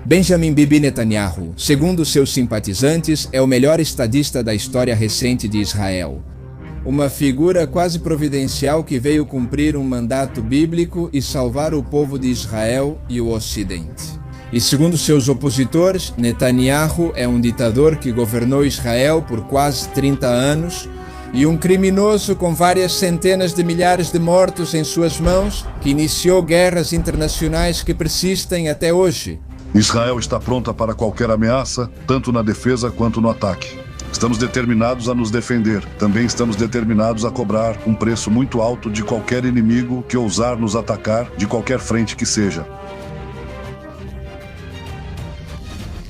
Benjamin Bibi Netanyahu, segundo seus simpatizantes, é o melhor estadista da história recente de Israel. Uma figura quase providencial que veio cumprir um mandato bíblico e salvar o povo de Israel e o Ocidente. E segundo seus opositores, Netanyahu é um ditador que governou Israel por quase 30 anos e um criminoso com várias centenas de milhares de mortos em suas mãos que iniciou guerras internacionais que persistem até hoje. Israel está pronta para qualquer ameaça, tanto na defesa quanto no ataque. Estamos determinados a nos defender. Também estamos determinados a cobrar um preço muito alto de qualquer inimigo que ousar nos atacar, de qualquer frente que seja.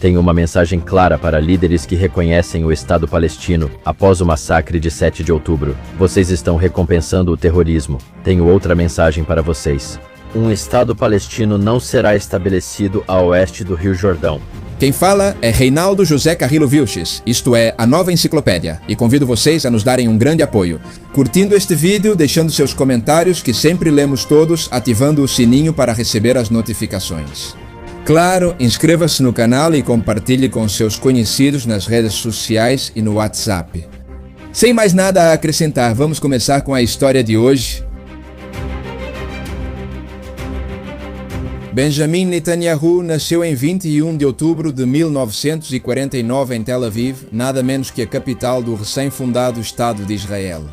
Tenho uma mensagem clara para líderes que reconhecem o Estado palestino após o massacre de 7 de outubro. Vocês estão recompensando o terrorismo. Tenho outra mensagem para vocês. Um Estado palestino não será estabelecido a oeste do Rio Jordão. Quem fala é Reinaldo José Carrillo Vilches, isto é, a Nova Enciclopédia, e convido vocês a nos darem um grande apoio, curtindo este vídeo, deixando seus comentários, que sempre lemos todos, ativando o sininho para receber as notificações. Claro, inscreva-se no canal e compartilhe com seus conhecidos nas redes sociais e no WhatsApp. Sem mais nada a acrescentar, vamos começar com a história de hoje. Benjamin Netanyahu nasceu em 21 de outubro de 1949 em Tel Aviv, nada menos que a capital do recém-fundado Estado de Israel.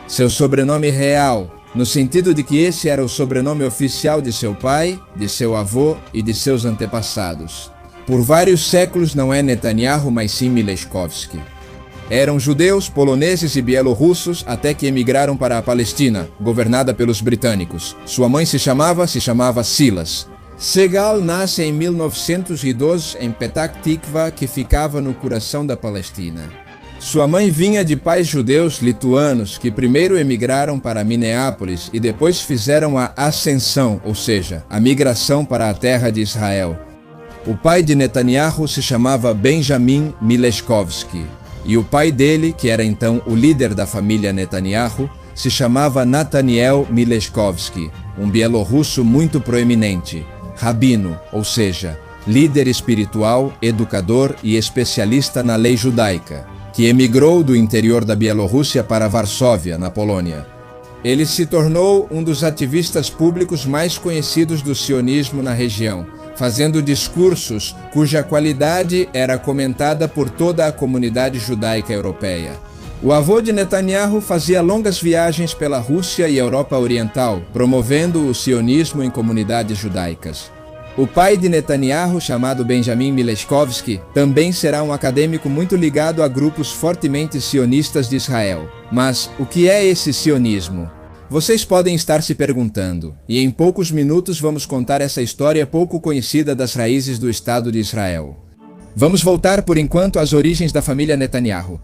Seu sobrenome real, no sentido de que esse era o sobrenome oficial de seu pai, de seu avô e de seus antepassados. Por vários séculos não é Netanyahu, mas sim Mileshkovsky. Eram judeus, poloneses e bielorrussos até que emigraram para a Palestina, governada pelos britânicos. Sua mãe se chamava Silas. Segal nasce em 1912 em Petah Tikva, que ficava no coração da Palestina. Sua mãe vinha de pais judeus lituanos que primeiro emigraram para Minneapolis e depois fizeram a ascensão, ou seja, a migração para a terra de Israel. O pai de Netanyahu se chamava Benjamin Mileshkovsky e o pai dele, que era então o líder da família Netanyahu, se chamava Nataniel Mileshkovsky, um bielorrusso muito proeminente. Rabino, ou seja, líder espiritual, educador e especialista na lei judaica, que emigrou do interior da Bielorrússia para Varsóvia, na Polônia. Ele se tornou um dos ativistas públicos mais conhecidos do sionismo na região, fazendo discursos cuja qualidade era comentada por toda a comunidade judaica europeia. O avô de Netanyahu fazia longas viagens pela Rússia e Europa Oriental, promovendo o sionismo em comunidades judaicas. O pai de Netanyahu, chamado Benjamin Mileshkovsky, também será um acadêmico muito ligado a grupos fortemente sionistas de Israel. Mas o que é esse sionismo? Vocês podem estar se perguntando, e em poucos minutos vamos contar essa história pouco conhecida das raízes do Estado de Israel. Vamos voltar por enquanto às origens da família Netanyahu.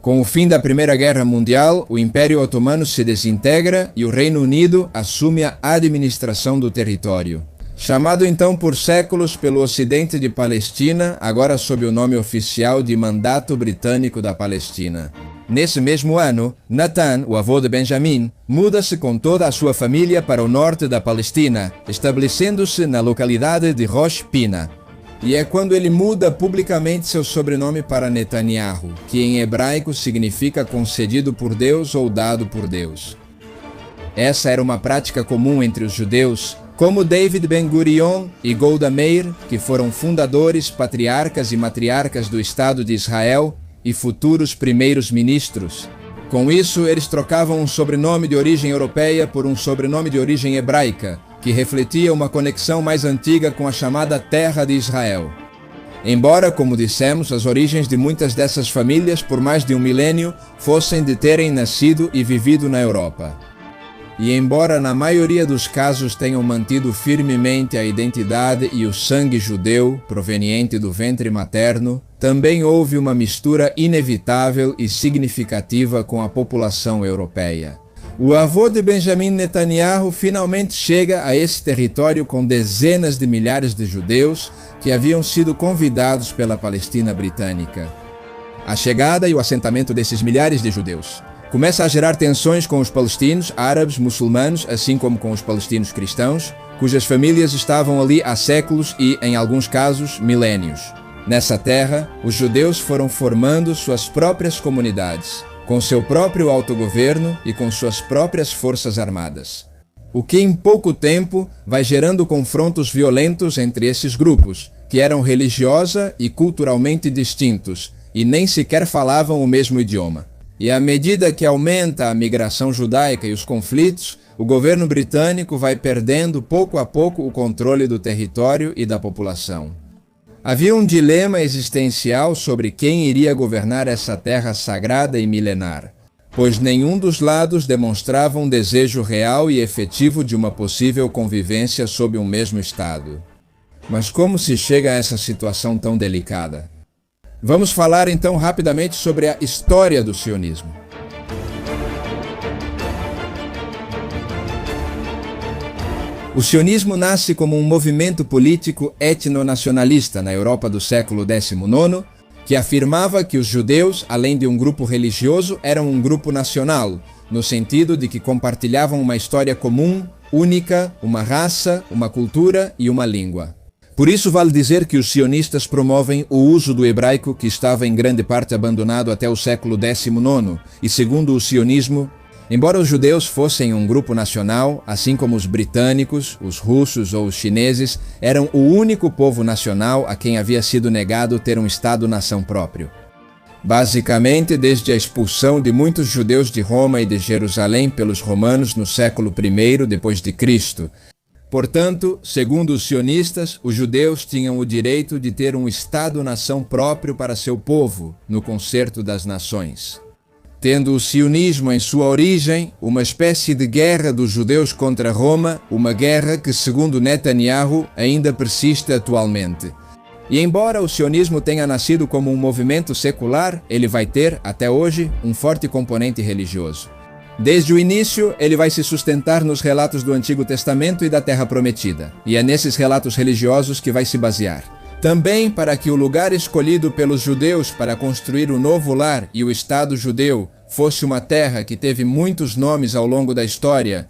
Com o fim da Primeira Guerra Mundial, o Império Otomano se desintegra e o Reino Unido assume a administração do território. Chamado então por séculos pelo Ocidente de Palestina, agora sob o nome oficial de Mandato Britânico da Palestina. Nesse mesmo ano, Natan, o avô de Benjamin, muda-se com toda a sua família para o norte da Palestina, estabelecendo-se na localidade de Rosh Pina. E é quando ele muda publicamente seu sobrenome para Netanyahu, que em hebraico significa concedido por Deus ou dado por Deus. Essa era uma prática comum entre os judeus, como David Ben-Gurion e Golda Meir, que foram fundadores, patriarcas e matriarcas do Estado de Israel e futuros primeiros ministros. Com isso, eles trocavam um sobrenome de origem europeia por um sobrenome de origem hebraica, que refletia uma conexão mais antiga com a chamada Terra de Israel. Embora, como dissemos, as origens de muitas dessas famílias, por mais de um milênio, fossem de terem nascido e vivido na Europa. E embora na maioria dos casos tenham mantido firmemente a identidade e o sangue judeu proveniente do ventre materno, também houve uma mistura inevitável e significativa com a população europeia. O avô de Benjamin Netanyahu finalmente chega a esse território com dezenas de milhares de judeus que haviam sido convidados pela Palestina britânica. A chegada e o assentamento desses milhares de judeus Começa a gerar tensões com os palestinos, árabes, muçulmanos, assim como com os palestinos cristãos, cujas famílias estavam ali há séculos e, em alguns casos, milénios. Nessa terra, os judeus foram formando suas próprias comunidades, com seu próprio autogoverno e com suas próprias forças armadas. O que em pouco tempo vai gerando confrontos violentos entre esses grupos, que eram religiosa e culturalmente distintos e nem sequer falavam o mesmo idioma. E à medida que aumenta a migração judaica e os conflitos, o governo britânico vai perdendo pouco a pouco o controle do território e da população. Havia um dilema existencial sobre quem iria governar essa terra sagrada e milenar, pois nenhum dos lados demonstrava um desejo real e efetivo de uma possível convivência sob um mesmo Estado. Mas como se chega a essa situação tão delicada? Vamos falar então rapidamente sobre a história do sionismo. O sionismo nasce como um movimento político etnonacionalista na Europa do século XIX, que afirmava que os judeus, além de um grupo religioso, eram um grupo nacional, no sentido de que compartilhavam uma história comum, única, uma raça, uma cultura e uma língua. Por isso vale dizer que os sionistas promovem o uso do hebraico, que estava em grande parte abandonado até o século XIX, e segundo o sionismo, embora os judeus fossem um grupo nacional, assim como os britânicos, os russos ou os chineses, eram o único povo nacional a quem havia sido negado ter um Estado-nação próprio. Basicamente, desde a expulsão de muitos judeus de Roma e de Jerusalém pelos romanos no século I depois de Cristo. Portanto, segundo os sionistas, os judeus tinham o direito de ter um Estado-nação próprio para seu povo, no concerto das nações. Tendo o sionismo em sua origem uma espécie de guerra dos judeus contra Roma, uma guerra que, segundo Netanyahu, ainda persiste atualmente. E embora o sionismo tenha nascido como um movimento secular, ele vai ter, até hoje, um forte componente religioso. Desde o início, ele vai se sustentar nos relatos do Antigo Testamento e da Terra Prometida, e é nesses relatos religiosos que vai se basear. Também para que o lugar escolhido pelos judeus para construir o novo lar e o Estado judeu fosse uma terra que teve muitos nomes ao longo da história,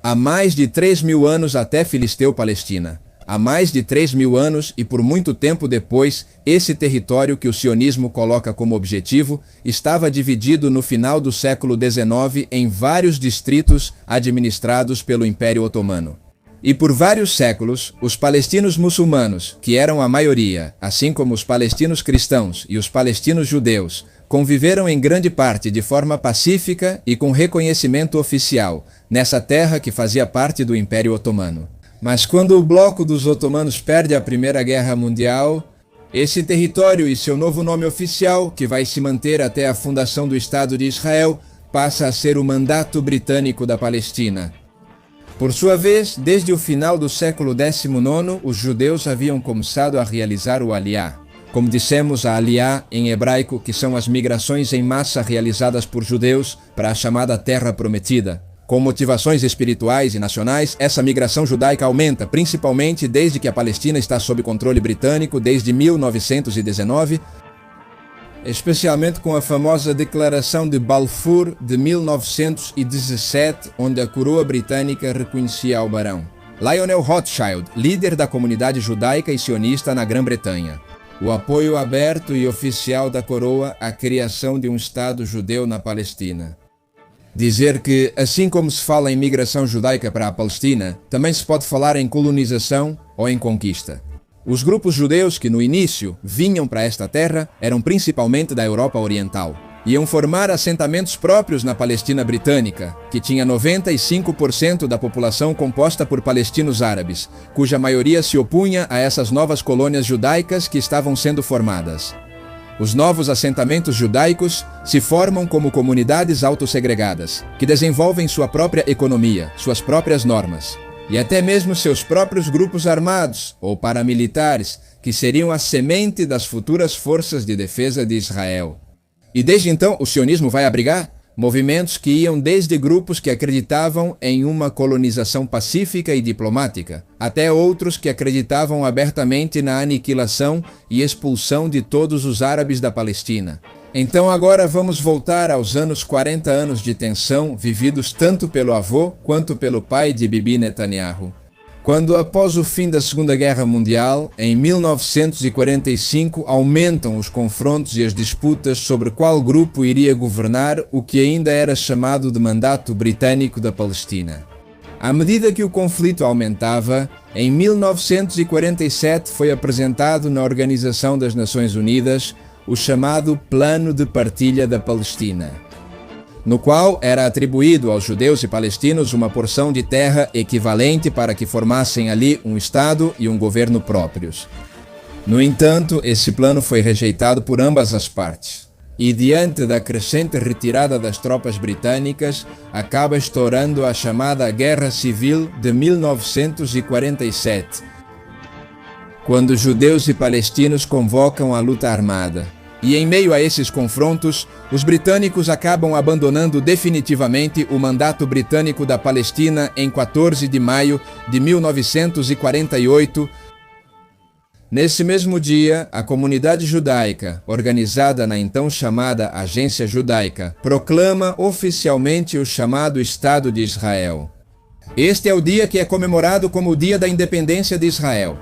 há mais de 3.000 anos até Filisteu-Palestina. Há mais de 3.000 anos e por muito tempo depois, esse território que o sionismo coloca como objetivo estava dividido no final do século XIX em vários distritos administrados pelo Império Otomano. E por vários séculos, os palestinos muçulmanos, que eram a maioria, assim como os palestinos cristãos e os palestinos judeus, conviveram em grande parte de forma pacífica e com reconhecimento oficial nessa terra que fazia parte do Império Otomano. Mas quando o bloco dos otomanos perde a Primeira Guerra Mundial, esse território e seu novo nome oficial, que vai se manter até a fundação do Estado de Israel, passa a ser o Mandato Britânico da Palestina. Por sua vez, desde o final do século XIX, os judeus haviam começado a realizar o Aliyah. Como dissemos, a Aliyah em hebraico, que são as migrações em massa realizadas por judeus para a chamada Terra Prometida. Com motivações espirituais e nacionais, essa migração judaica aumenta, principalmente desde que a Palestina está sob controle britânico desde 1919, especialmente com a famosa Declaração de Balfour de 1917, onde a coroa britânica reconhecia o barão. Lionel Rothschild, líder da comunidade judaica e sionista na Grã-Bretanha. O apoio aberto e oficial da coroa à criação de um Estado judeu na Palestina. Dizer que, assim como se fala em migração judaica para a Palestina, também se pode falar em colonização ou em conquista. Os grupos judeus que no início vinham para esta terra eram principalmente da Europa Oriental. Iam formar assentamentos próprios na Palestina britânica, que tinha 95% da população composta por palestinos árabes, cuja maioria se opunha a essas novas colônias judaicas que estavam sendo formadas. Os novos assentamentos judaicos se formam como comunidades autossegregadas, que desenvolvem sua própria economia, suas próprias normas, e até mesmo seus próprios grupos armados ou paramilitares, que seriam a semente das futuras forças de defesa de Israel. E desde então o sionismo vai abrigar movimentos que iam desde grupos que acreditavam em uma colonização pacífica e diplomática, até outros que acreditavam abertamente na aniquilação e expulsão de todos os árabes da Palestina. Então agora vamos voltar aos 40 anos de tensão vividos tanto pelo avô quanto pelo pai de Bibi Netanyahu. Quando, após o fim da Segunda Guerra Mundial, em 1945, aumentam os confrontos e as disputas sobre qual grupo iria governar o que ainda era chamado de Mandato Britânico da Palestina. À medida que o conflito aumentava, em 1947 foi apresentado na Organização das Nações Unidas o chamado Plano de Partilha da Palestina, no qual era atribuído aos judeus e palestinos uma porção de terra equivalente para que formassem ali um Estado e um governo próprios. No entanto, esse plano foi rejeitado por ambas as partes, e diante da crescente retirada das tropas britânicas, acaba estourando a chamada Guerra Civil de 1947, quando judeus e palestinos convocam a luta armada. E em meio a esses confrontos, os britânicos acabam abandonando definitivamente o mandato britânico da Palestina em 14 de maio de 1948. Nesse mesmo dia, a comunidade judaica, organizada na então chamada Agência Judaica, proclama oficialmente o chamado Estado de Israel. Este é o dia que é comemorado como o Dia da Independência de Israel.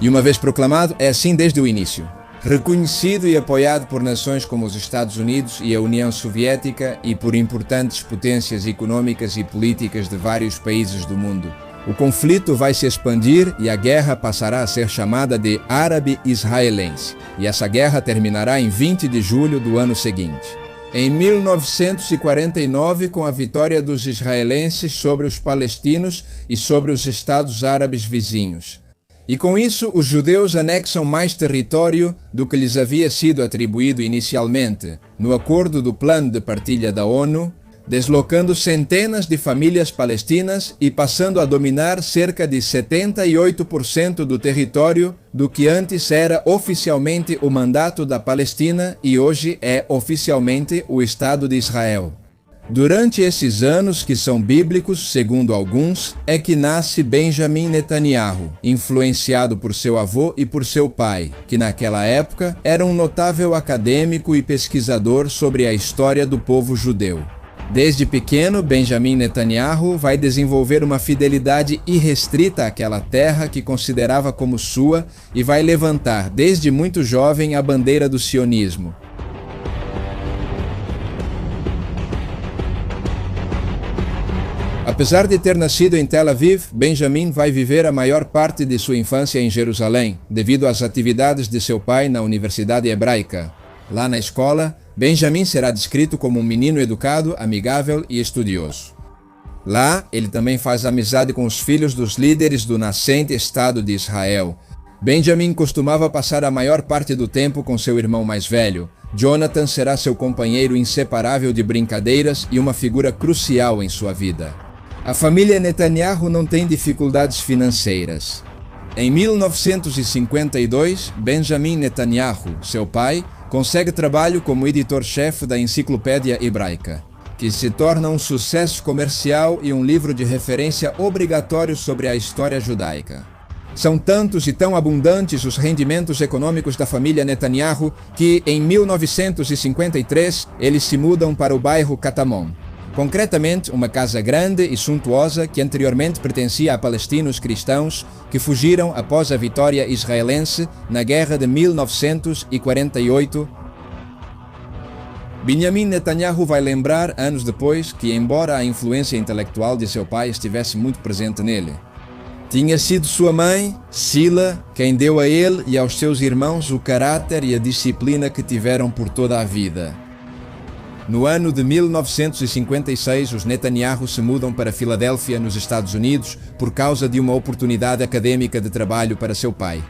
E uma vez proclamado, é assim desde o início. Reconhecido e apoiado por nações como os Estados Unidos e a União Soviética e por importantes potências econômicas e políticas de vários países do mundo. O conflito vai se expandir e a guerra passará a ser chamada de Árabe-Israelense, e essa guerra terminará em 20 de julho do ano seguinte. Em 1949, com a vitória dos israelenses sobre os palestinos e sobre os estados árabes vizinhos. E com isso, os judeus anexam mais território do que lhes havia sido atribuído inicialmente, no acordo do Plano de Partilha da ONU, deslocando centenas de famílias palestinas e passando a dominar cerca de 78% do território do que antes era oficialmente o Mandato da Palestina e hoje é oficialmente o Estado de Israel. Durante esses anos, que são bíblicos, segundo alguns, é que nasce Benjamin Netanyahu, influenciado por seu avô e por seu pai, que naquela época era um notável acadêmico e pesquisador sobre a história do povo judeu. Desde pequeno, Benjamin Netanyahu vai desenvolver uma fidelidade irrestrita àquela terra que considerava como sua e vai levantar, desde muito jovem, a bandeira do sionismo. Apesar de ter nascido em Tel Aviv, Benjamin vai viver a maior parte de sua infância em Jerusalém, devido às atividades de seu pai na Universidade Hebraica. Lá na escola, Benjamin será descrito como um menino educado, amigável e estudioso. Lá, ele também faz amizade com os filhos dos líderes do nascente Estado de Israel. Benjamin costumava passar a maior parte do tempo com seu irmão mais velho. Jonathan será seu companheiro inseparável de brincadeiras e uma figura crucial em sua vida. A família Netanyahu não tem dificuldades financeiras. Em 1952, Benjamin Netanyahu, seu pai, consegue trabalho como editor-chefe da Enciclopédia Hebraica, que se torna um sucesso comercial e um livro de referência obrigatório sobre a história judaica. São tantos e tão abundantes os rendimentos econômicos da família Netanyahu que, em 1953, eles se mudam para o bairro Katamon. Concretamente, uma casa grande e suntuosa que anteriormente pertencia a palestinos cristãos que fugiram após a vitória israelense na Guerra de 1948. Benjamin Netanyahu vai lembrar, anos depois, que embora a influência intelectual de seu pai estivesse muito presente nele, tinha sido sua mãe, Sila, quem deu a ele e aos seus irmãos o caráter e a disciplina que tiveram por toda a vida. No ano de 1956, os Netanyahu se mudam para Filadélfia, nos Estados Unidos, por causa de uma oportunidade acadêmica de trabalho para seu pai.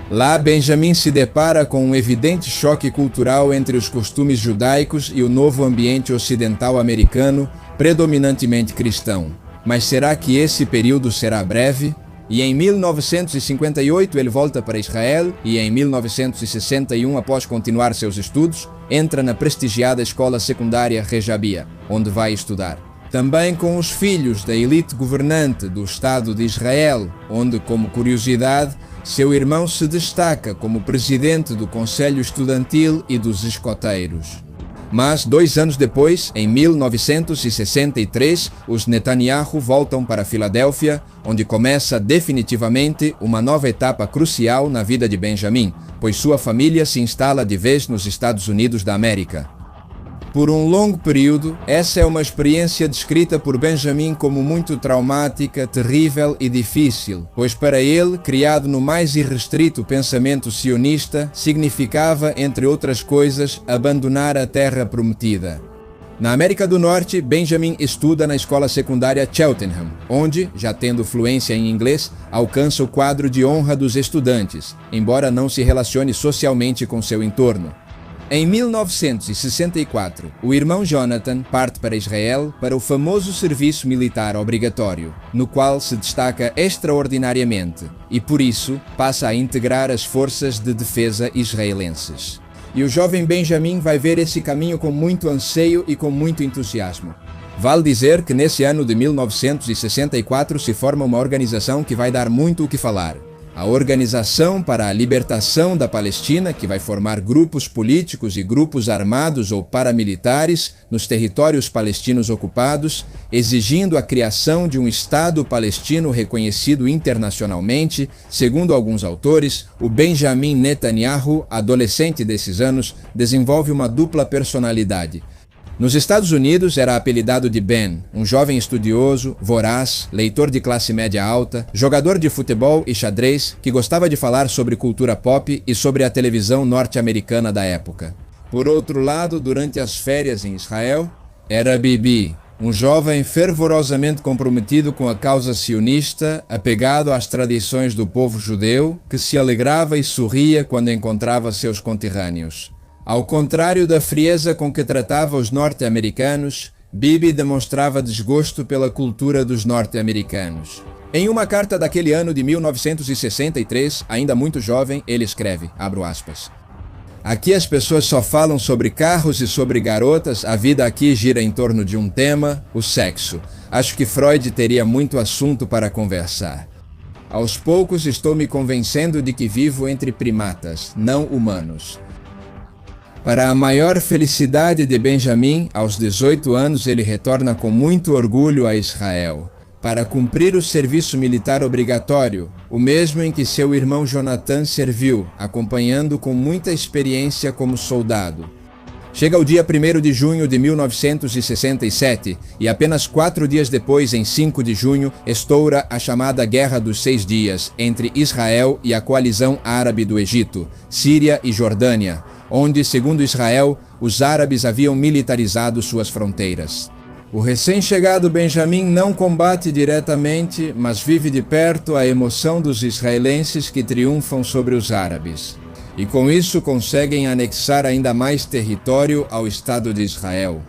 Lá, Benjamin se depara com um evidente choque cultural entre os costumes judaicos e o novo ambiente ocidental americano, predominantemente cristão. Mas será que esse período será breve? E em 1958 ele volta para Israel e em 1961, após continuar seus estudos, entra na prestigiada escola secundária Rejabia, onde vai estudar. Também com os filhos da elite governante do Estado de Israel, onde, como curiosidade, seu irmão se destaca como presidente do Conselho Estudantil e dos Escoteiros. Mas 2 anos depois, em 1963, os Netanyahu voltam para Filadélfia, onde começa definitivamente uma nova etapa crucial na vida de Benjamin, pois sua família se instala de vez nos Estados Unidos da América. Por um longo período, essa é uma experiência descrita por Benjamin como muito traumática, terrível e difícil, pois para ele, criado no mais irrestrito pensamento sionista, significava, entre outras coisas, abandonar a terra prometida. Na América do Norte, Benjamin estuda na escola secundária Cheltenham, onde, já tendo fluência em inglês, alcança o quadro de honra dos estudantes, embora não se relacione socialmente com seu entorno. Em 1964, o irmão Jonathan parte para Israel para o famoso serviço militar obrigatório, no qual se destaca extraordinariamente e, por isso, passa a integrar as forças de defesa israelenses. E o jovem Benjamin vai ver esse caminho com muito anseio e com muito entusiasmo. Vale dizer que nesse ano de 1964 se forma uma organização que vai dar muito o que falar. A Organização para a Libertação da Palestina, que vai formar grupos políticos e grupos armados ou paramilitares nos territórios palestinos ocupados, exigindo a criação de um Estado palestino reconhecido internacionalmente. Segundo alguns autores, o Benjamin Netanyahu, adolescente desses anos, desenvolve uma dupla personalidade. Nos Estados Unidos era apelidado de Ben, um jovem estudioso, voraz, leitor de classe média alta, jogador de futebol e xadrez que gostava de falar sobre cultura pop e sobre a televisão norte-americana da época. Por outro lado, durante as férias em Israel, era Bibi, um jovem fervorosamente comprometido com a causa sionista, apegado às tradições do povo judeu, que se alegrava e sorria quando encontrava seus conterrâneos. Ao contrário da frieza com que tratava os norte-americanos, Bibi demonstrava desgosto pela cultura dos norte-americanos. Em uma carta daquele ano de 1963, ainda muito jovem, ele escreve, abro aspas, "Aqui as pessoas só falam sobre carros e sobre garotas, a vida aqui gira em torno de um tema, o sexo. Acho que Freud teria muito assunto para conversar. Aos poucos estou me convencendo de que vivo entre primatas, não humanos." Para a maior felicidade de Benjamin, aos 18 anos ele retorna com muito orgulho a Israel, para cumprir o serviço militar obrigatório, o mesmo em que seu irmão Jonathan serviu, acompanhando com muita experiência como soldado. Chega o dia 1º de junho de 1967 e apenas 4 dias depois, em 5 de junho, estoura a chamada Guerra dos 6 Dias entre Israel e a coalizão árabe do Egito, Síria e Jordânia, onde, segundo Israel, os árabes haviam militarizado suas fronteiras. O recém-chegado Benjamin não combate diretamente, mas vive de perto a emoção dos israelenses que triunfam sobre os árabes. E com isso conseguem anexar ainda mais território ao Estado de Israel.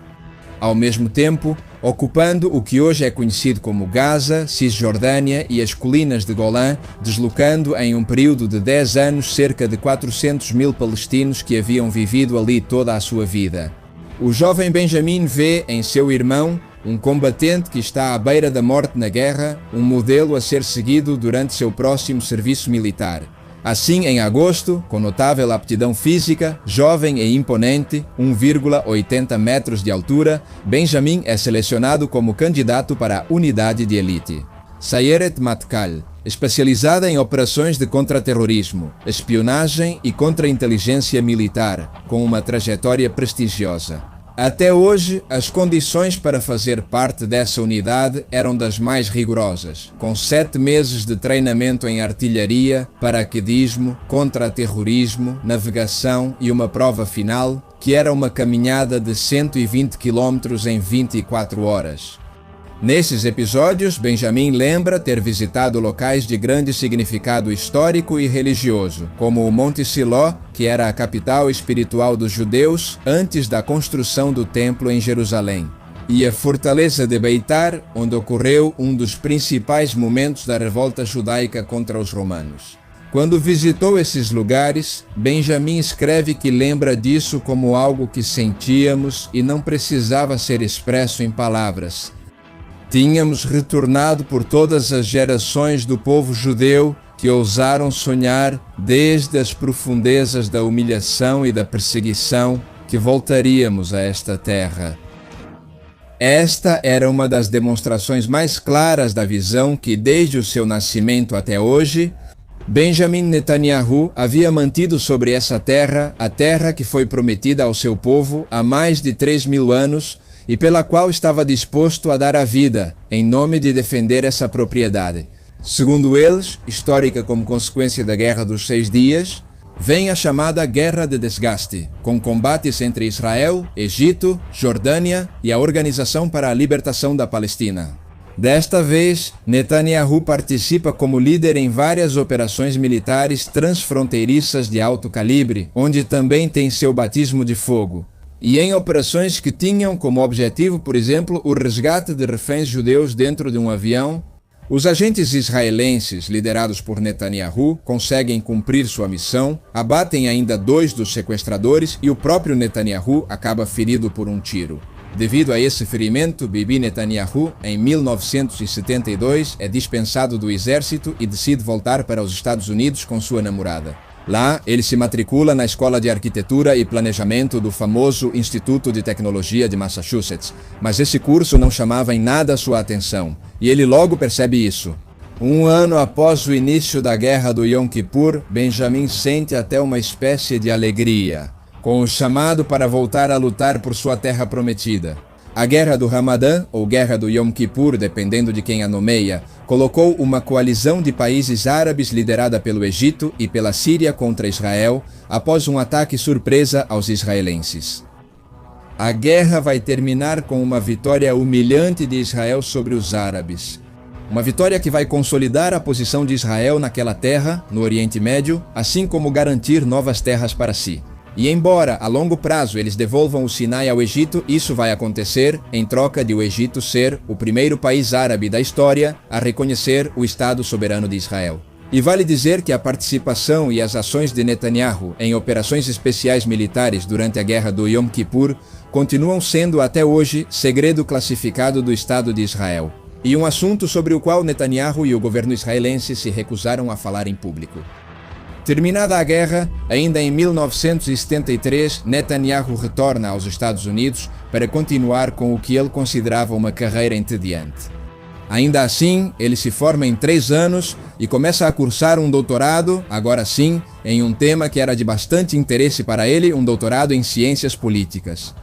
Ao mesmo tempo, ocupando o que hoje é conhecido como Gaza, Cisjordânia e as colinas de Golã, deslocando em um período de 10 anos cerca de 400 mil palestinos que haviam vivido ali toda a sua vida. O jovem Benjamin vê em seu irmão um combatente que está à beira da morte na guerra, um modelo a ser seguido durante seu próximo serviço militar. Assim, em agosto, com notável aptidão física, jovem e imponente, 1,80 metros de altura, Benjamin é selecionado como candidato para a unidade de elite. Sayeret Matkal, especializada em operações de contra-terrorismo, espionagem e contra-inteligência militar, com uma trajetória prestigiosa. Até hoje, as condições para fazer parte dessa unidade eram das mais rigorosas, com 7 meses de treinamento em artilharia, paraquedismo, contra-terrorismo, navegação e uma prova final, que era uma caminhada de 120 km em 24 horas. Nesses episódios, Benjamin lembra ter visitado locais de grande significado histórico e religioso, como o Monte Siló, que era a capital espiritual dos judeus antes da construção do templo em Jerusalém, e a fortaleza de Beitar, onde ocorreu um dos principais momentos da revolta judaica contra os romanos. Quando visitou esses lugares, Benjamin escreve que lembra disso como algo que sentíamos e não precisava ser expresso em palavras. Tínhamos retornado por todas as gerações do povo judeu que ousaram sonhar desde as profundezas da humilhação e da perseguição que voltaríamos a esta terra. Esta era uma das demonstrações mais claras da visão que, desde o seu nascimento até hoje, Benjamin Netanyahu havia mantido sobre essa terra, a terra que foi prometida ao seu povo há mais de 3.000 anos e pela qual estava disposto a dar a vida em nome de defender essa propriedade. Segundo eles, histórica como consequência da Guerra dos 6 Dias, vem a chamada Guerra de Desgaste, com combates entre Israel, Egito, Jordânia e a Organização para a Libertação da Palestina. Desta vez, Netanyahu participa como líder em várias operações militares transfronteiriças de alto calibre, onde também tem seu batismo de fogo, e em operações que tinham como objetivo, por exemplo, o resgate de reféns judeus dentro de um avião. Os agentes israelenses, liderados por Netanyahu, conseguem cumprir sua missão, abatem ainda 2 dos sequestradores e o próprio Netanyahu acaba ferido por um tiro. Devido a esse ferimento, Bibi Netanyahu, em 1972, é dispensado do exército e decide voltar para os Estados Unidos com sua namorada. Lá, ele se matricula na Escola de Arquitetura e Planejamento do famoso Instituto de Tecnologia de Massachusetts, mas esse curso não chamava em nada sua atenção, e ele logo percebe isso. Um ano após o início da Guerra do Yom Kippur, Benjamin sente até uma espécie de alegria, com o chamado para voltar a lutar por sua terra prometida. A Guerra do Ramadã, ou Guerra do Yom Kippur, dependendo de quem a nomeia, colocou uma coalizão de países árabes liderada pelo Egito e pela Síria contra Israel, após um ataque surpresa aos israelenses. A guerra vai terminar com uma vitória humilhante de Israel sobre os árabes. Uma vitória que vai consolidar a posição de Israel naquela terra, no Oriente Médio, assim como garantir novas terras para si. E embora, a longo prazo, eles devolvam o Sinai ao Egito, isso vai acontecer em troca de o Egito ser o primeiro país árabe da história a reconhecer o Estado soberano de Israel. E vale dizer que a participação e as ações de Netanyahu em operações especiais militares durante a Guerra do Yom Kippur continuam sendo até hoje segredo classificado do Estado de Israel, e um assunto sobre o qual Netanyahu e o governo israelense se recusaram a falar em público. Terminada a guerra, ainda em 1973, Netanyahu retorna aos Estados Unidos para continuar com o que ele considerava uma carreira entediante. Ainda assim, ele se forma em 3 anos e começa a cursar um doutorado, agora sim, em um tema que era de bastante interesse para ele, um doutorado em ciências políticas.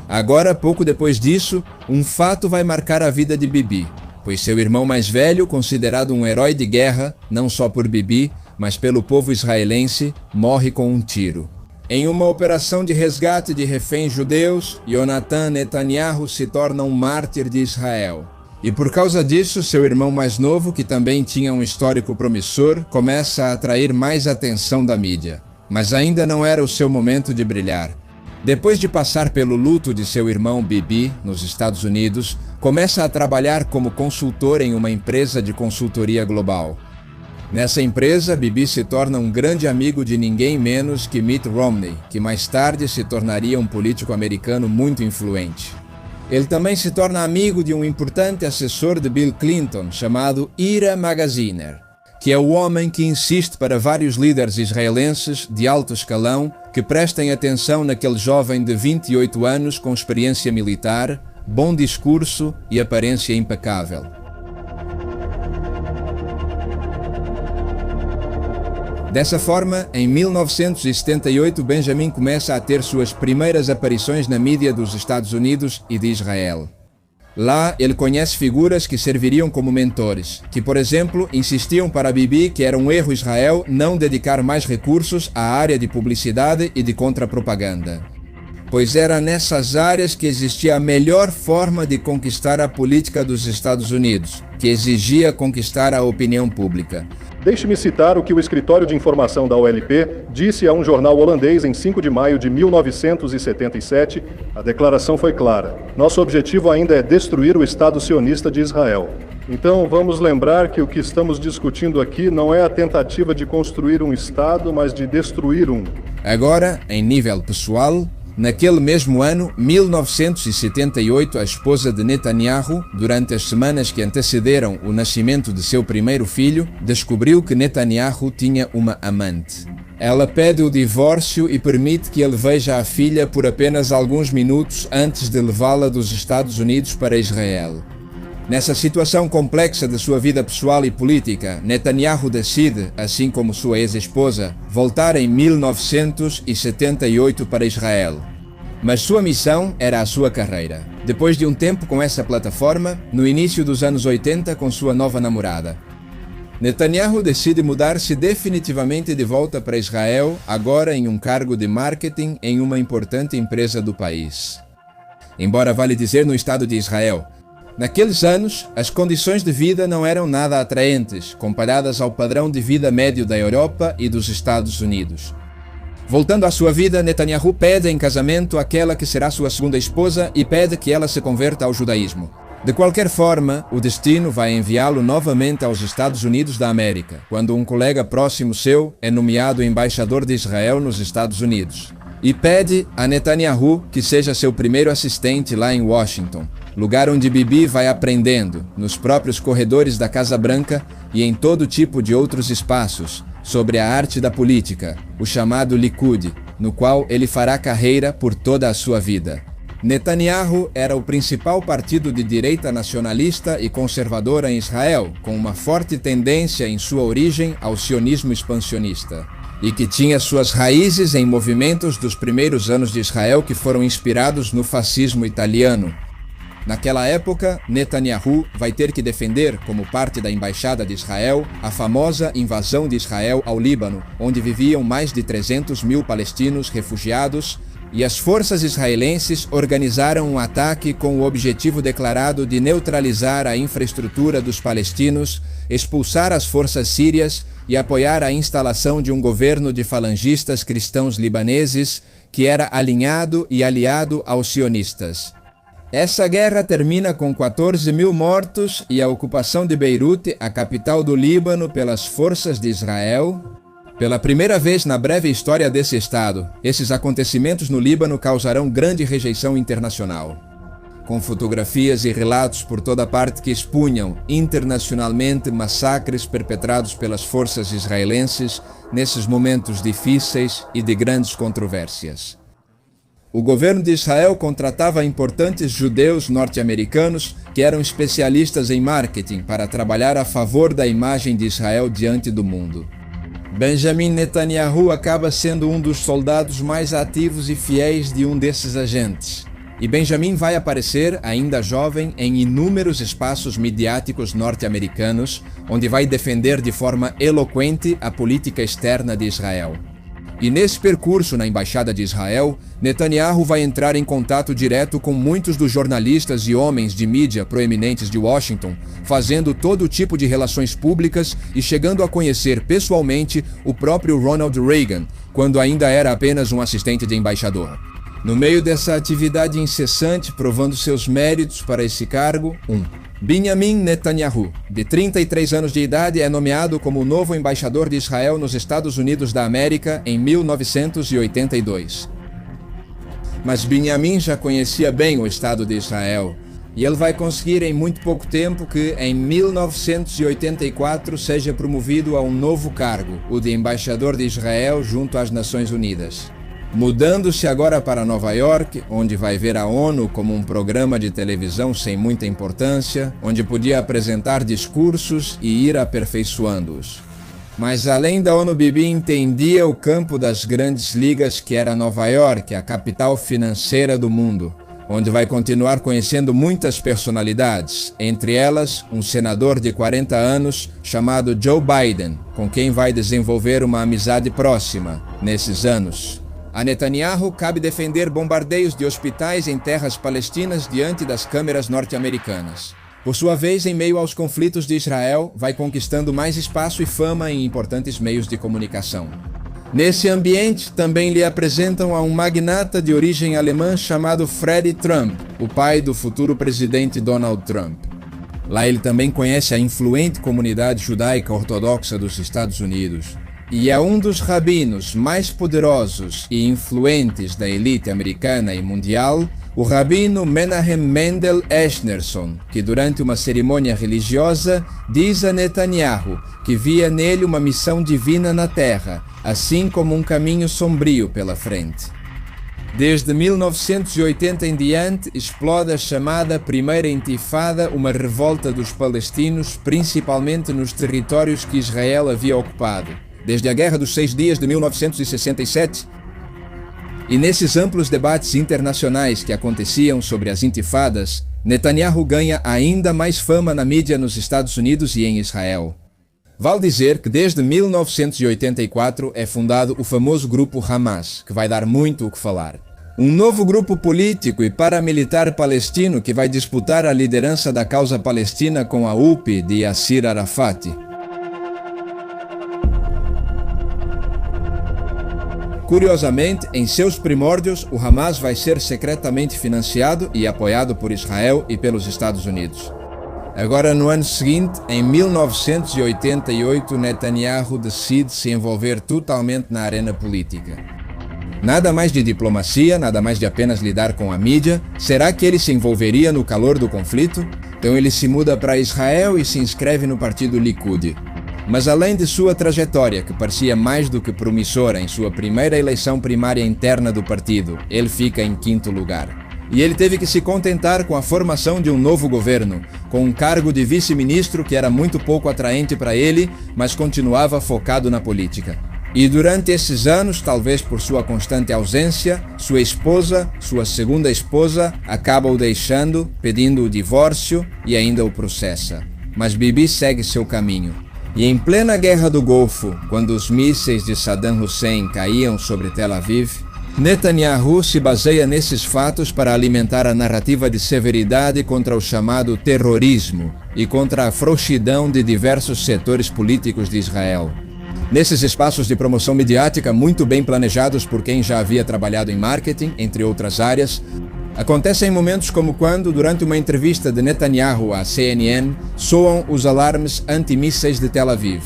Agora, pouco depois disso, um fato vai marcar a vida de Bibi, pois seu irmão mais velho, considerado um herói de guerra, não só por Bibi, mas pelo povo israelense, morre com um tiro. Em uma operação de resgate de reféns judeus, Yonatan Netanyahu se torna um mártir de Israel. E por causa disso, seu irmão mais novo, que também tinha um histórico promissor, começa a atrair mais atenção da mídia. Mas ainda não era o seu momento de brilhar. Depois de passar pelo luto de seu irmão Bibi, nos Estados Unidos, começa a trabalhar como consultor em uma empresa de consultoria global. Nessa empresa, Bibi se torna um grande amigo de ninguém menos que Mitt Romney, que mais tarde se tornaria um político americano muito influente. Ele também se torna amigo de um importante assessor de Bill Clinton, chamado Ira Magaziner, que é o homem que insiste para vários líderes israelenses de alto escalão que prestem atenção naquele jovem de 28 anos com experiência militar, bom discurso e aparência impecável. Dessa forma, em 1978, Benjamin começa a ter suas primeiras aparições na mídia dos Estados Unidos e de Israel. Lá, ele conhece figuras que serviriam como mentores, que, por exemplo, insistiam para Bibi que era um erro Israel não dedicar mais recursos à área de publicidade e de contrapropaganda, pois era nessas áreas que existia a melhor forma de conquistar a política dos Estados Unidos, que exigia conquistar a opinião pública. Deixe-me citar o que o Escritório de Informação da OLP disse a um jornal holandês em 5 de maio de 1977. A declaração foi clara. Nosso objetivo ainda é destruir o Estado sionista de Israel. Então, vamos lembrar que o que estamos discutindo aqui não é a tentativa de construir um Estado, mas de destruir um. Agora, em nível pessoal, Naquele mesmo ano, 1978, a esposa de Netanyahu, durante as semanas que antecederam o nascimento de seu primeiro filho, descobriu que Netanyahu tinha uma amante. Ela pede o divórcio e permite que ele veja a filha por apenas alguns minutos antes de levá-la dos Estados Unidos para Israel. Nessa situação complexa de sua vida pessoal e política, Netanyahu decide, assim como sua ex-esposa, voltar em 1978 para Israel. Mas sua missão era a sua carreira. Depois de um tempo com essa plataforma, no início dos anos 80 com sua nova namorada, Netanyahu decide mudar-se definitivamente de volta para Israel, agora em um cargo de marketing em uma importante empresa do país. Embora vale dizer no Estado de Israel, naqueles anos, as condições de vida não eram nada atraentes, comparadas ao padrão de vida médio da Europa e dos Estados Unidos. Voltando à sua vida, Netanyahu pede em casamento aquela que será sua segunda esposa e pede que ela se converta ao judaísmo. De qualquer forma, o destino vai enviá-lo novamente aos Estados Unidos da América, quando um colega próximo seu é nomeado embaixador de Israel nos Estados Unidos. E pede a Netanyahu que seja seu primeiro assistente lá em Washington, lugar onde Bibi vai aprendendo, nos próprios corredores da Casa Branca e em todo tipo de outros espaços, sobre a arte da política, o chamado Likud, no qual ele fará carreira por toda a sua vida. Netanyahu era o principal partido de direita nacionalista e conservadora em Israel, com uma forte tendência em sua origem ao sionismo expansionista, e que tinha suas raízes em movimentos dos primeiros anos de Israel que foram inspirados no fascismo italiano. Naquela época, Netanyahu vai ter que defender, como parte da Embaixada de Israel, a famosa invasão de Israel ao Líbano, onde viviam mais de 300 mil palestinos refugiados, e as forças israelenses organizaram um ataque com o objetivo declarado de neutralizar a infraestrutura dos palestinos, expulsar as forças sírias e apoiar a instalação de um governo de falangistas cristãos libaneses que era alinhado e aliado aos sionistas. Essa guerra termina com 14 mil mortos e a ocupação de Beirute, a capital do Líbano, pelas forças de Israel. Pela primeira vez na breve história desse estado, esses acontecimentos no Líbano causarão grande rejeição internacional, com fotografias e relatos por toda parte que expunham internacionalmente massacres perpetrados pelas forças israelenses nesses momentos difíceis e de grandes controvérsias. O governo de Israel contratava importantes judeus norte-americanos que eram especialistas em marketing para trabalhar a favor da imagem de Israel diante do mundo. Benjamin Netanyahu acaba sendo um dos soldados mais ativos e fiéis de um desses agentes. E Benjamin vai aparecer, ainda jovem, em inúmeros espaços midiáticos norte-americanos, onde vai defender de forma eloquente a política externa de Israel. E nesse percurso na Embaixada de Israel, Netanyahu vai entrar em contato direto com muitos dos jornalistas e homens de mídia proeminentes de Washington, fazendo todo tipo de relações públicas e chegando a conhecer pessoalmente o próprio Ronald Reagan, quando ainda era apenas um assistente de embaixador. No meio dessa atividade incessante, provando seus méritos para esse cargo, Benjamin Netanyahu, de 33 anos de idade, é nomeado como o novo embaixador de Israel nos Estados Unidos da América em 1982. Mas Benjamin já conhecia bem o Estado de Israel, e ele vai conseguir em muito pouco tempo que, em 1984, seja promovido a um novo cargo, o de embaixador de Israel junto às Nações Unidas. Mudando-se agora para Nova York, onde vai ver a ONU como um programa de televisão sem muita importância, onde podia apresentar discursos e ir aperfeiçoando-os. Mas além da ONU, Bibi entendia o campo das grandes ligas que era Nova York, a capital financeira do mundo, onde vai continuar conhecendo muitas personalidades, entre elas um senador de 40 anos chamado Joe Biden, com quem vai desenvolver uma amizade próxima nesses anos. A Netanyahu cabe defender bombardeios de hospitais em terras palestinas diante das câmeras norte-americanas. Por sua vez, em meio aos conflitos de Israel, vai conquistando mais espaço e fama em importantes meios de comunicação. Nesse ambiente, também lhe apresentam a um magnata de origem alemã chamado Freddie Trump, o pai do futuro presidente Donald Trump. Lá ele também conhece a influente comunidade judaica ortodoxa dos Estados Unidos. e é um dos rabinos mais poderosos e influentes da elite americana e mundial, o rabino Menahem Mendel Schneerson, que durante uma cerimônia religiosa diz a Netanyahu que via nele uma missão divina na terra, assim como um caminho sombrio pela frente. Desde 1980 em diante, explode a chamada Primeira Intifada, uma revolta dos palestinos, principalmente nos territórios que Israel havia ocupado, desde a Guerra dos 6 Dias de 1967. E nesses amplos debates internacionais que aconteciam sobre as intifadas, Netanyahu ganha ainda mais fama na mídia nos Estados Unidos e em Israel. Vale dizer que desde 1984 é fundado o famoso grupo Hamas, que vai dar muito o que falar. Um novo grupo político e paramilitar palestino que vai disputar a liderança da causa palestina com a UP de Yasser Arafat. Curiosamente, em seus primórdios, o Hamas vai ser secretamente financiado e apoiado por Israel e pelos Estados Unidos. Agora, no ano seguinte, em 1988, Netanyahu decide se envolver totalmente na arena política. Nada mais de diplomacia, nada mais de apenas lidar com a mídia. Será que ele se envolveria no calor do conflito? Então ele se muda para Israel e se inscreve no partido Likud. Mas além de sua trajetória, que parecia mais do que promissora em sua primeira eleição primária interna do partido, ele fica em 5º lugar. E ele teve que se contentar com a formação de um novo governo, com um cargo de vice-ministro que era muito pouco atraente para ele, mas continuava focado na política. E durante esses anos, talvez por sua constante ausência, sua esposa, sua segunda esposa, acaba o deixando, pedindo o divórcio e ainda o processa. Mas Bibi segue seu caminho. E em plena Guerra do Golfo, quando os mísseis de Saddam Hussein caíam sobre Tel Aviv, Netanyahu se baseia nesses fatos para alimentar a narrativa de severidade contra o chamado terrorismo e contra a frouxidão de diversos setores políticos de Israel. Nesses espaços de promoção midiática muito bem planejados por quem já havia trabalhado em marketing, entre outras áreas, acontecem momentos como quando, durante uma entrevista de Netanyahu à CNN, soam os alarmes antimísseis de Tel Aviv.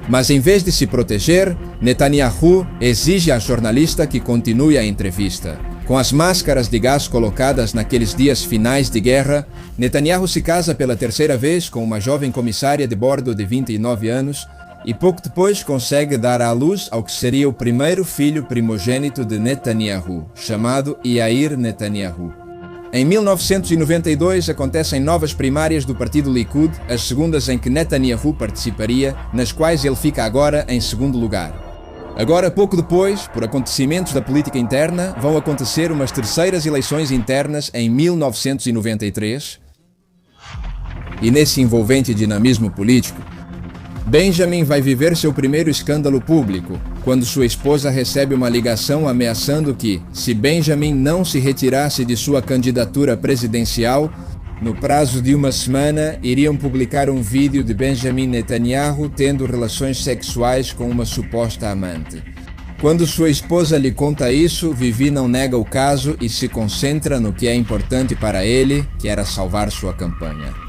Mas em vez de se proteger, Netanyahu exige à jornalista que continue a entrevista. Com as máscaras de gás colocadas naqueles dias finais de guerra, Netanyahu se casa pela 3ª vez com uma jovem comissária de bordo de 29 anos e pouco depois consegue dar à luz ao que seria o primeiro filho primogênito de Netanyahu, chamado Yair Netanyahu. Em 1992 acontecem novas primárias do partido Likud, as segundas em que Netanyahu participaria, nas quais ele fica agora em 2º lugar. Agora, pouco depois, por acontecimentos da política interna, vão acontecer umas terceiras eleições internas em 1993. E nesse envolvente dinamismo político, Benjamin vai viver seu primeiro escândalo público, quando sua esposa recebe uma ligação ameaçando que, se Benjamin não se retirasse de sua candidatura presidencial, no prazo de uma semana iriam publicar um vídeo de Benjamin Netanyahu tendo relações sexuais com uma suposta amante. Quando sua esposa lhe conta isso, Vivi não nega o caso e se concentra no que é importante para ele, que era salvar sua campanha.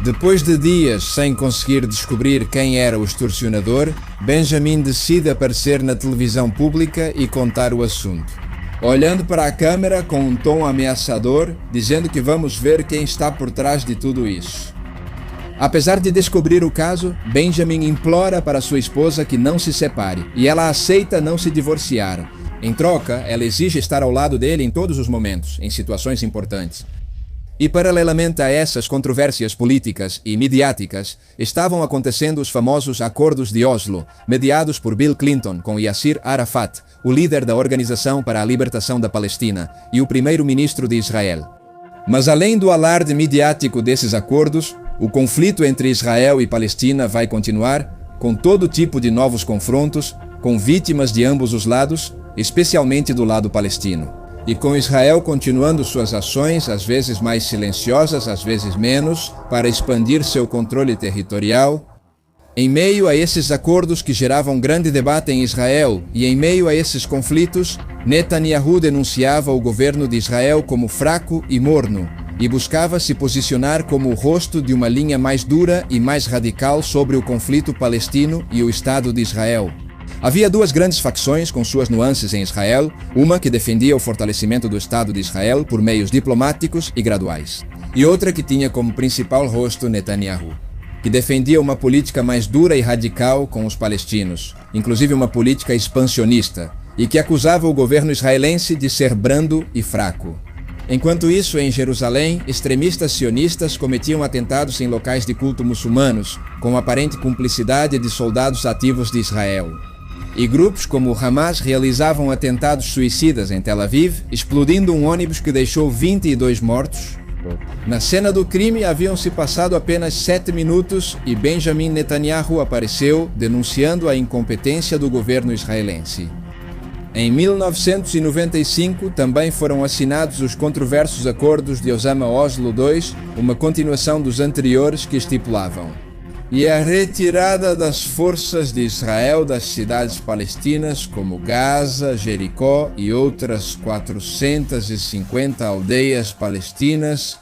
Depois de dias sem conseguir descobrir quem era o extorsionador, Benjamin decide aparecer na televisão pública e contar o assunto. Olhando para a câmera com um tom ameaçador, dizendo que vamos ver quem está por trás de tudo isso. Apesar de descobrir o caso, Benjamin implora para sua esposa que não se separe, e ela aceita não se divorciar. Em troca, ela exige estar ao lado dele em todos os momentos, em situações importantes. E paralelamente a essas controvérsias políticas e midiáticas, estavam acontecendo os famosos Acordos de Oslo, mediados por Bill Clinton com Yasser Arafat, o líder da Organização para a Libertação da Palestina e o primeiro-ministro de Israel. Mas além do alarde midiático desses acordos, o conflito entre Israel e Palestina vai continuar, com todo tipo de novos confrontos, com vítimas de ambos os lados, especialmente do lado palestino. E com Israel continuando suas ações, às vezes mais silenciosas, às vezes menos, para expandir seu controle territorial. Em meio a esses acordos que geravam grande debate em Israel e em meio a esses conflitos, Netanyahu denunciava o governo de Israel como fraco e morno e buscava se posicionar como o rosto de uma linha mais dura e mais radical sobre o conflito palestino e o Estado de Israel. Havia duas grandes facções com suas nuances em Israel, uma que defendia o fortalecimento do Estado de Israel por meios diplomáticos e graduais, e outra que tinha como principal rosto Netanyahu, que defendia uma política mais dura e radical com os palestinos, inclusive uma política expansionista, e que acusava o governo israelense de ser brando e fraco. Enquanto isso, em Jerusalém, extremistas sionistas cometiam atentados em locais de culto muçulmanos, com aparente cumplicidade de soldados ativos de Israel. E grupos como o Hamas realizavam atentados suicidas em Tel Aviv, explodindo um ônibus que deixou 22 mortos. Na cena do crime haviam se passado apenas 7 minutos e Benjamin Netanyahu apareceu denunciando a incompetência do governo israelense. Em 1995 também foram assinados os controversos acordos de Osama-Oslo II, uma continuação dos anteriores que estipulavam: e a retirada das forças de Israel das cidades palestinas como Gaza, Jericó e outras 450 aldeias palestinas.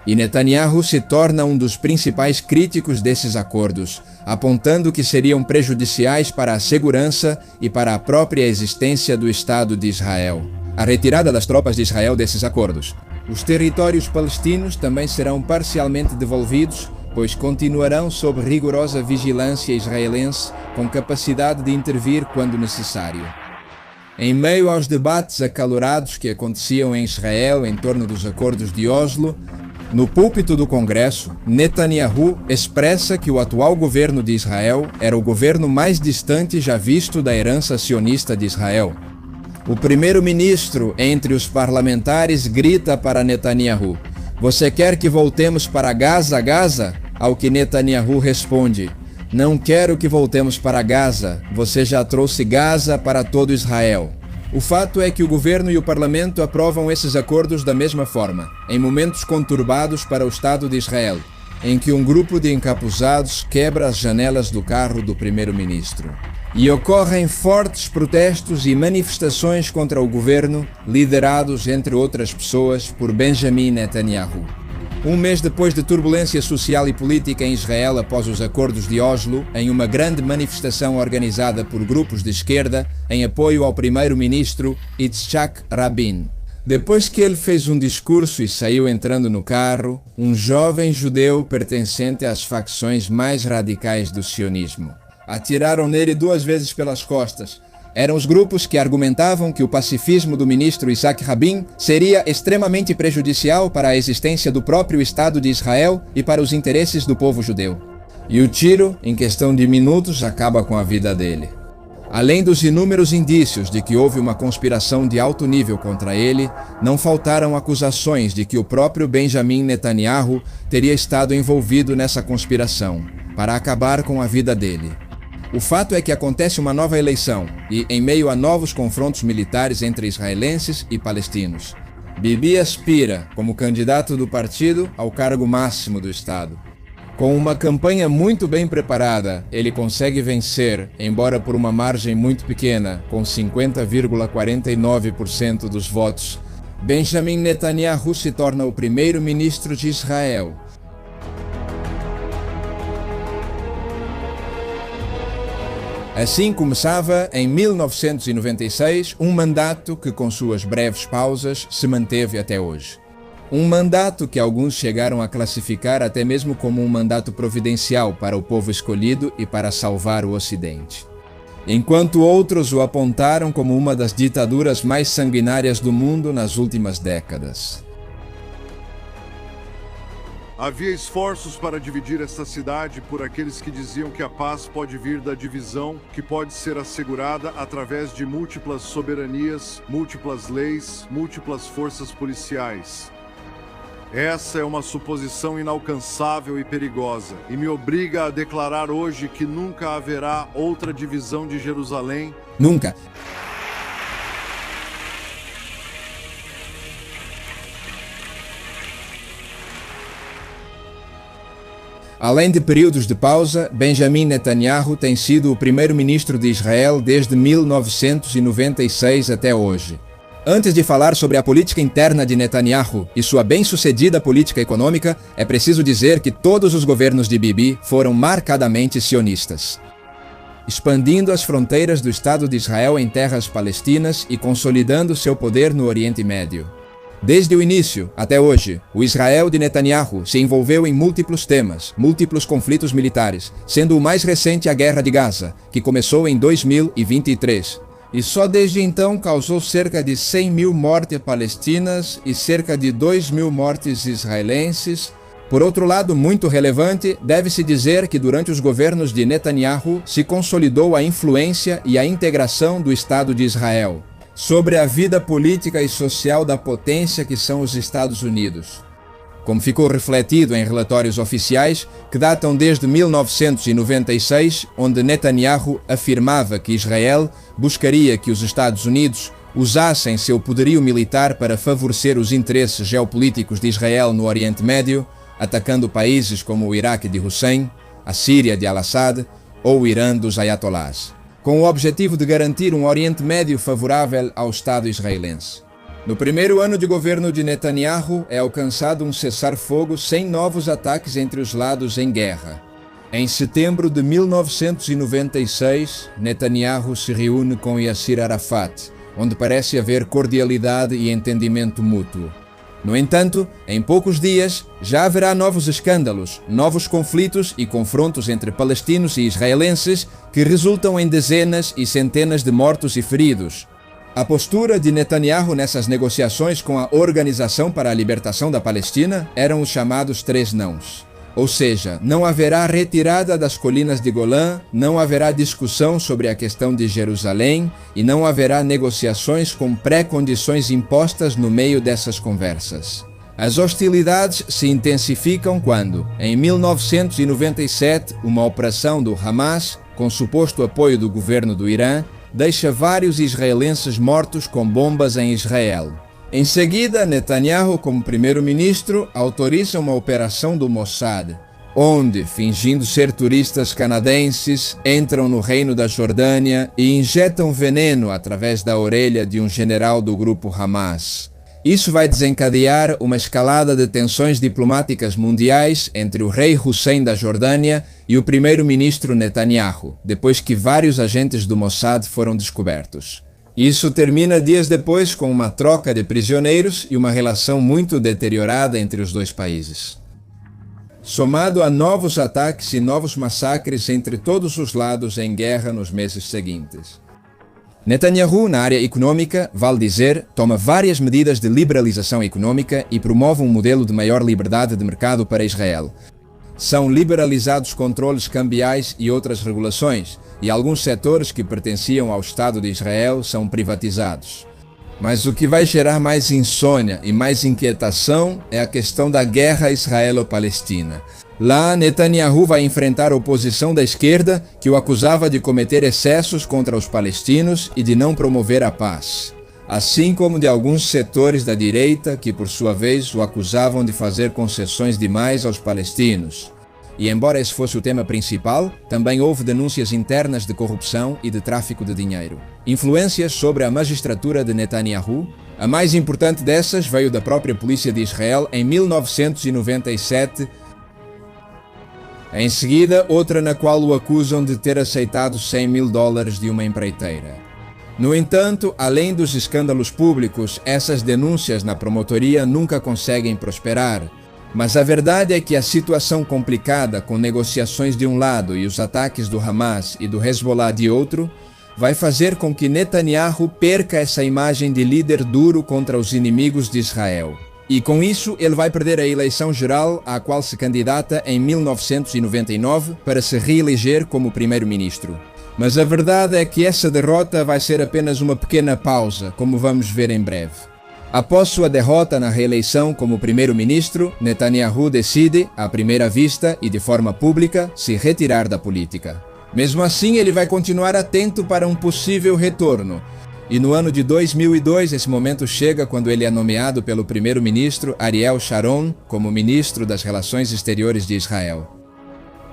E Netanyahu se torna um dos principais críticos desses acordos, apontando que seriam prejudiciais para a segurança e para a própria existência do Estado de Israel. A retirada das tropas de Israel desses acordos. Os territórios palestinos também serão parcialmente devolvidos, pois continuarão sob rigorosa vigilância israelense, com capacidade de intervir quando necessário. Em meio aos debates acalorados que aconteciam em Israel em torno dos acordos de Oslo, no púlpito do Congresso, Netanyahu expressa que o atual governo de Israel era o governo mais distante já visto da herança sionista de Israel. O primeiro-ministro entre os parlamentares grita para Netanyahu: "Você quer que voltemos para Gaza, Gaza?" Ao que Netanyahu responde: "Não quero que voltemos para Gaza, você já trouxe Gaza para todo Israel." O fato é que o governo e o parlamento aprovam esses acordos da mesma forma, em momentos conturbados para o Estado de Israel, em que um grupo de encapuzados quebra as janelas do carro do primeiro-ministro. E ocorrem fortes protestos e manifestações contra o governo, liderados, entre outras pessoas, por Benjamin Netanyahu. Um mês depois de turbulência social e política em Israel após os acordos de Oslo, em uma grande manifestação organizada por grupos de esquerda em apoio ao primeiro-ministro Yitzhak Rabin. Depois que ele fez um discurso e saiu entrando no carro, um jovem judeu pertencente às facções mais radicais do sionismo atiraram nele 2 vezes pelas costas. Eram os grupos que argumentavam que o pacifismo do ministro Yitzhak Rabin seria extremamente prejudicial para a existência do próprio Estado de Israel e para os interesses do povo judeu. E o tiro, em questão de minutos, acaba com a vida dele. Além dos inúmeros indícios de que houve uma conspiração de alto nível contra ele, não faltaram acusações de que o próprio Benjamin Netanyahu teria estado envolvido nessa conspiração, para acabar com a vida dele. O fato é que acontece uma nova eleição e, em meio a novos confrontos militares entre israelenses e palestinos, Bibi aspira, como candidato do partido, ao cargo máximo do Estado. Com uma campanha muito bem preparada, ele consegue vencer, embora por uma margem muito pequena, com 50,49% dos votos. Benjamin Netanyahu se torna o primeiro-ministro de Israel. Assim começava, em 1996, um mandato que, com suas breves pausas, se manteve até hoje. Um mandato que alguns chegaram a classificar até mesmo como um mandato providencial para o povo escolhido e para salvar o Ocidente. Enquanto outros o apontaram como uma das ditaduras mais sanguinárias do mundo nas últimas décadas. Havia esforços para dividir esta cidade por aqueles que diziam que a paz pode vir da divisão, que pode ser assegurada através de múltiplas soberanias, múltiplas leis, múltiplas forças policiais. Essa é uma suposição inalcançável e perigosa, e me obriga a declarar hoje que nunca haverá outra divisão de Jerusalém. Nunca. Além de períodos de pausa, Benjamin Netanyahu tem sido o primeiro-ministro de Israel desde 1996 até hoje. Antes de falar sobre a política interna de Netanyahu e sua bem-sucedida política econômica, é preciso dizer que todos os governos de Bibi foram marcadamente sionistas. expandindo as fronteiras do Estado de Israel em terras palestinas e consolidando seu poder no Oriente Médio. Desde o início até hoje, o Israel de Netanyahu se envolveu em múltiplos temas, múltiplos conflitos militares, sendo o mais recente a Guerra de Gaza, que começou em 2023. E só desde então causou cerca de 100 mil mortes palestinas e cerca de 2 mil mortes israelenses. Por outro lado, muito relevante, deve-se dizer que durante os governos de Netanyahu se consolidou a influência e a integração do Estado de Israel sobre a vida política e social da potência que são os Estados Unidos. Como ficou refletido em relatórios oficiais que datam desde 1996, onde Netanyahu afirmava que Israel buscaria que os Estados Unidos usassem seu poderio militar para favorecer os interesses geopolíticos de Israel no Oriente Médio, atacando países como o Iraque de Hussein, a Síria de Al-Assad ou o Irã dos Ayatollahs, com o objetivo de garantir um Oriente Médio favorável ao Estado israelense. No primeiro ano de governo de Netanyahu é alcançado um cessar-fogo sem novos ataques entre os lados em guerra. Em setembro de 1996, Netanyahu se reúne com Yasser Arafat, onde parece haver cordialidade e entendimento mútuo. No entanto, em poucos dias, já haverá novos escândalos, novos conflitos e confrontos entre palestinos e israelenses que resultam em dezenas e centenas de mortos e feridos. A postura de Netanyahu nessas negociações com a Organização para a Libertação da Palestina eram os chamados 3 nãos. Ou seja, não haverá retirada das colinas de Golã, não haverá discussão sobre a questão de Jerusalém e não haverá negociações com pré-condições impostas no meio dessas conversas. As hostilidades se intensificam quando, em 1997, uma operação do Hamas, com suposto apoio do governo do Irã, deixa vários israelenses mortos com bombas em Israel. Em seguida, Netanyahu, como primeiro-ministro, autoriza uma operação do Mossad, onde, fingindo ser turistas canadenses, entram no reino da Jordânia e injetam veneno através da orelha de um general do grupo Hamas. Isso vai desencadear uma escalada de tensões diplomáticas mundiais entre o rei Hussein da Jordânia e o primeiro-ministro Netanyahu, depois que vários agentes do Mossad foram descobertos. Isso termina dias depois com uma troca de prisioneiros e uma relação muito deteriorada entre os dois países. Somado a novos ataques e novos massacres entre todos os lados em guerra nos meses seguintes. Netanyahu, na área econômica, vale dizer, toma várias medidas de liberalização econômica e promove um modelo de maior liberdade de mercado para Israel. São liberalizados controles cambiais e outras regulações, e alguns setores que pertenciam ao Estado de Israel são privatizados. Mas o que vai gerar mais insônia e mais inquietação é a questão da guerra israelo-palestina. Lá, Netanyahu vai enfrentar a oposição da esquerda, que o acusava de cometer excessos contra os palestinos e de não promover a paz. Assim como de alguns setores da direita, que por sua vez o acusavam de fazer concessões demais aos palestinos. E embora esse fosse o tema principal, também houve denúncias internas de corrupção e de tráfico de dinheiro. Influências sobre a magistratura de Netanyahu. A mais importante dessas veio da própria polícia de Israel em 1997. Em seguida, outra na qual o acusam de ter aceitado $100 mil de uma empreiteira. No entanto, além dos escândalos públicos, essas denúncias na promotoria nunca conseguem prosperar. Mas a verdade é que a situação complicada, com negociações de um lado e os ataques do Hamas e do Hezbollah de outro, vai fazer com que Netanyahu perca essa imagem de líder duro contra os inimigos de Israel. E com isso ele vai perder a eleição geral à qual se candidata em 1999 para se reeleger como primeiro-ministro. Mas a verdade é que essa derrota vai ser apenas uma pequena pausa, como vamos ver em breve. Após sua derrota na reeleição como primeiro-ministro, Netanyahu decide, à primeira vista e de forma pública, se retirar da política. Mesmo assim, ele vai continuar atento para um possível retorno. E no ano de 2002, esse momento chega quando ele é nomeado pelo primeiro-ministro Ariel Sharon como ministro das Relações Exteriores de Israel.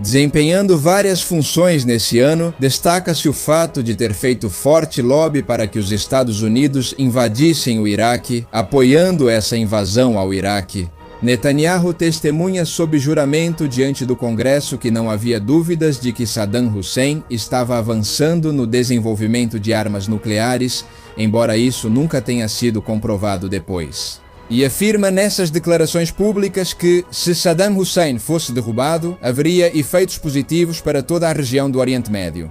Desempenhando várias funções nesse ano, destaca-se o fato de ter feito forte lobby para que os Estados Unidos invadissem o Iraque, apoiando essa invasão ao Iraque. Netanyahu testemunha sob juramento diante do Congresso que não havia dúvidas de que Saddam Hussein estava avançando no desenvolvimento de armas nucleares, embora isso nunca tenha sido comprovado depois. E afirma nessas declarações públicas que, se Saddam Hussein fosse derrubado, haveria efeitos positivos para toda a região do Oriente Médio.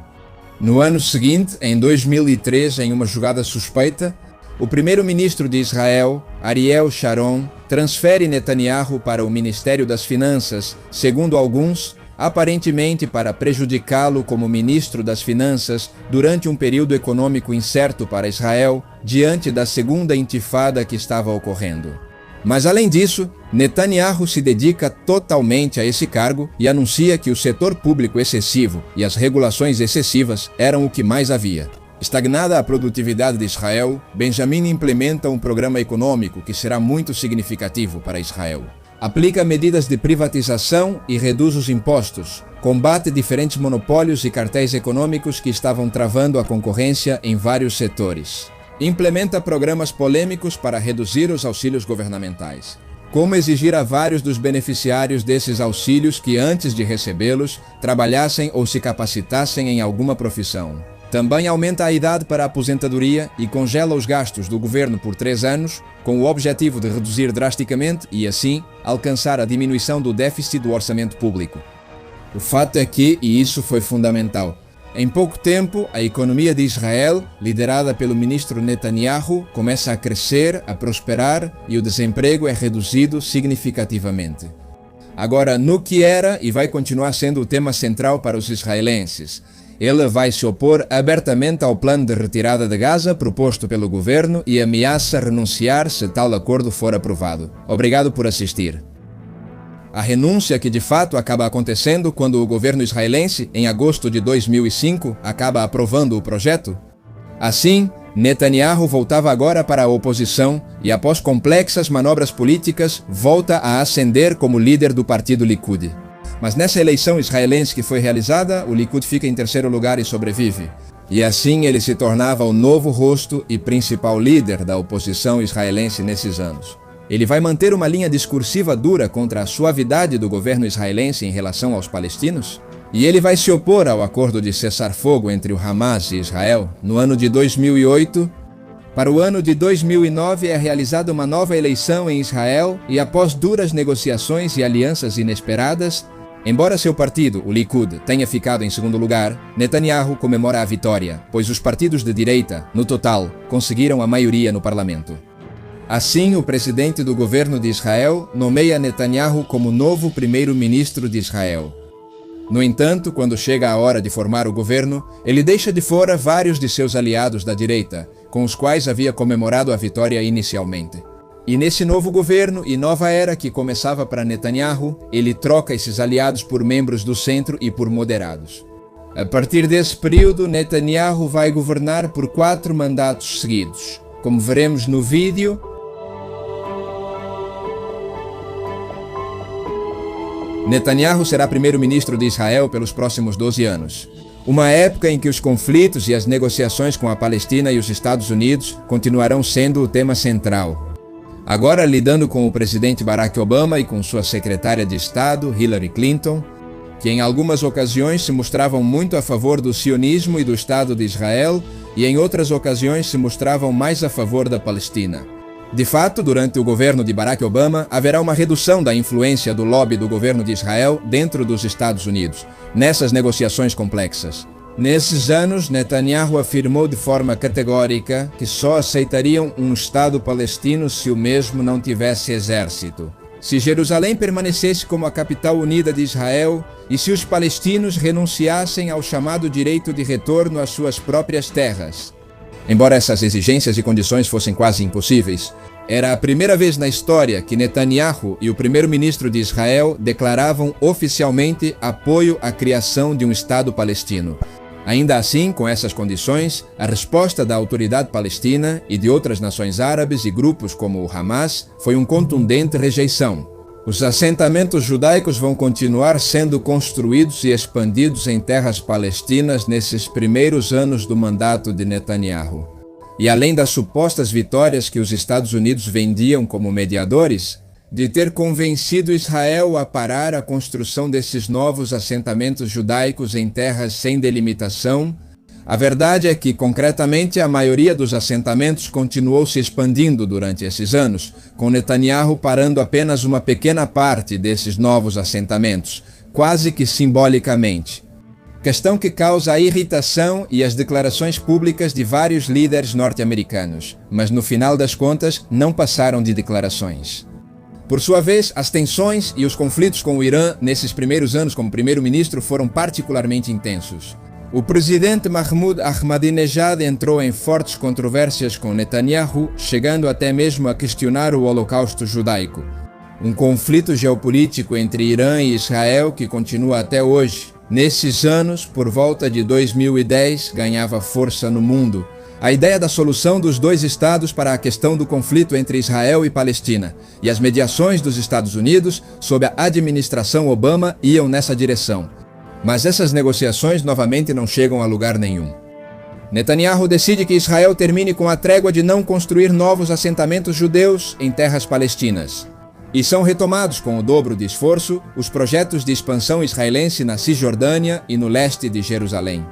No ano seguinte, em 2003, em uma jogada suspeita, o primeiro-ministro de Israel, Ariel Sharon, transfere Netanyahu para o Ministério das Finanças, segundo alguns, aparentemente para prejudicá-lo como ministro das Finanças durante um período econômico incerto para Israel, diante da segunda intifada que estava ocorrendo. Mas além disso, Netanyahu se dedica totalmente a esse cargo e anuncia que o setor público excessivo e as regulações excessivas eram o que mais havia. Estagnada a produtividade de Israel, Benjamin implementa um programa econômico que será muito significativo para Israel. Aplica medidas de privatização e reduz os impostos, combate diferentes monopólios e cartéis econômicos que estavam travando a concorrência em vários setores. Implementa programas polêmicos para reduzir os auxílios governamentais. Como exigir a vários dos beneficiários desses auxílios que, antes de recebê-los, trabalhassem ou se capacitassem em alguma profissão. Também aumenta a idade para a aposentadoria e congela os gastos do governo por 3 anos, com o objetivo de reduzir drasticamente e, assim, alcançar a diminuição do déficit do orçamento público. O fato é que, e isso foi fundamental, em pouco tempo, a economia de Israel, liderada pelo ministro Netanyahu, começa a crescer, a prosperar e o desemprego é reduzido significativamente. Agora, no que era e vai continuar sendo o tema central para os israelenses, ele vai se opor abertamente ao plano de retirada de Gaza proposto pelo governo e ameaça renunciar se tal acordo for aprovado. Obrigado por assistir. A renúncia que de fato acaba acontecendo quando o governo israelense, em agosto de 2005, acaba aprovando o projeto. Assim, Netanyahu voltava agora para a oposição e, após complexas manobras políticas, volta a ascender como líder do partido Likud. Mas nessa eleição israelense que foi realizada, o Likud fica em terceiro lugar e sobrevive. E assim ele se tornava o novo rosto e principal líder da oposição israelense nesses anos. Ele vai manter uma linha discursiva dura contra a suavidade do governo israelense em relação aos palestinos? E ele vai se opor ao acordo de cessar-fogo entre o Hamas e Israel no ano de 2008. Para o ano de 2009 é realizada uma nova eleição em Israel e, após duras negociações e alianças inesperadas, embora seu partido, o Likud, tenha ficado em segundo lugar, Netanyahu comemora a vitória, pois os partidos de direita, no total, conseguiram a maioria no parlamento. Assim, o presidente do governo de Israel nomeia Netanyahu como novo primeiro-ministro de Israel. No entanto, quando chega a hora de formar o governo, ele deixa de fora vários de seus aliados da direita, com os quais havia comemorado a vitória inicialmente. E nesse novo governo e nova era que começava para Netanyahu, ele troca esses aliados por membros do centro e por moderados. A partir desse período, Netanyahu vai governar por 4 mandatos seguidos. Como veremos no vídeo, Netanyahu será primeiro-ministro de Israel pelos próximos 12 anos. Uma época em que os conflitos e as negociações com a Palestina e os Estados Unidos continuarão sendo o tema central. Agora lidando com o presidente Barack Obama e com sua secretária de Estado, Hillary Clinton, que em algumas ocasiões se mostravam muito a favor do sionismo e do Estado de Israel e em outras ocasiões se mostravam mais a favor da Palestina. De fato, durante o governo de Barack Obama, haverá uma redução da influência do lobby do governo de Israel dentro dos Estados Unidos, nessas negociações complexas. Nesses anos, Netanyahu afirmou de forma categórica que só aceitariam um Estado palestino se o mesmo não tivesse exército. Se Jerusalém permanecesse como a capital unida de Israel e se os palestinos renunciassem ao chamado direito de retorno às suas próprias terras. Embora essas exigências e condições fossem quase impossíveis, era a primeira vez na história que Netanyahu e o primeiro-ministro de Israel declaravam oficialmente apoio à criação de um Estado palestino. Ainda assim, com essas condições, a resposta da autoridade palestina e de outras nações árabes e grupos como o Hamas foi uma contundente rejeição. Os assentamentos judaicos vão continuar sendo construídos e expandidos em terras palestinas nesses primeiros anos do mandato de Netanyahu. E além das supostas vitórias que os Estados Unidos vendiam como mediadores, de ter convencido Israel a parar a construção desses novos assentamentos judaicos em terras sem delimitação, a verdade é que, concretamente, a maioria dos assentamentos continuou se expandindo durante esses anos, com Netanyahu parando apenas uma pequena parte desses novos assentamentos, quase que simbolicamente. Questão que causa a irritação e as declarações públicas de vários líderes norte-americanos, mas no final das contas não passaram de declarações. Por sua vez, as tensões e os conflitos com o Irã nesses primeiros anos como primeiro-ministro foram particularmente intensos. O presidente Mahmoud Ahmadinejad entrou em fortes controvérsias com Netanyahu, chegando até mesmo a questionar o Holocausto judaico. Um conflito geopolítico entre Irã e Israel que continua até hoje. Nesses anos, por volta de 2010, ganhava força no mundo a ideia da solução dos dois estados para a questão do conflito entre Israel e Palestina, e as mediações dos Estados Unidos sob a administração Obama iam nessa direção. Mas essas negociações novamente não chegam a lugar nenhum. Netanyahu decide que Israel termine com a trégua de não construir novos assentamentos judeus em terras palestinas. E são retomados com o dobro de esforço os projetos de expansão israelense na Cisjordânia e no leste de Jerusalém.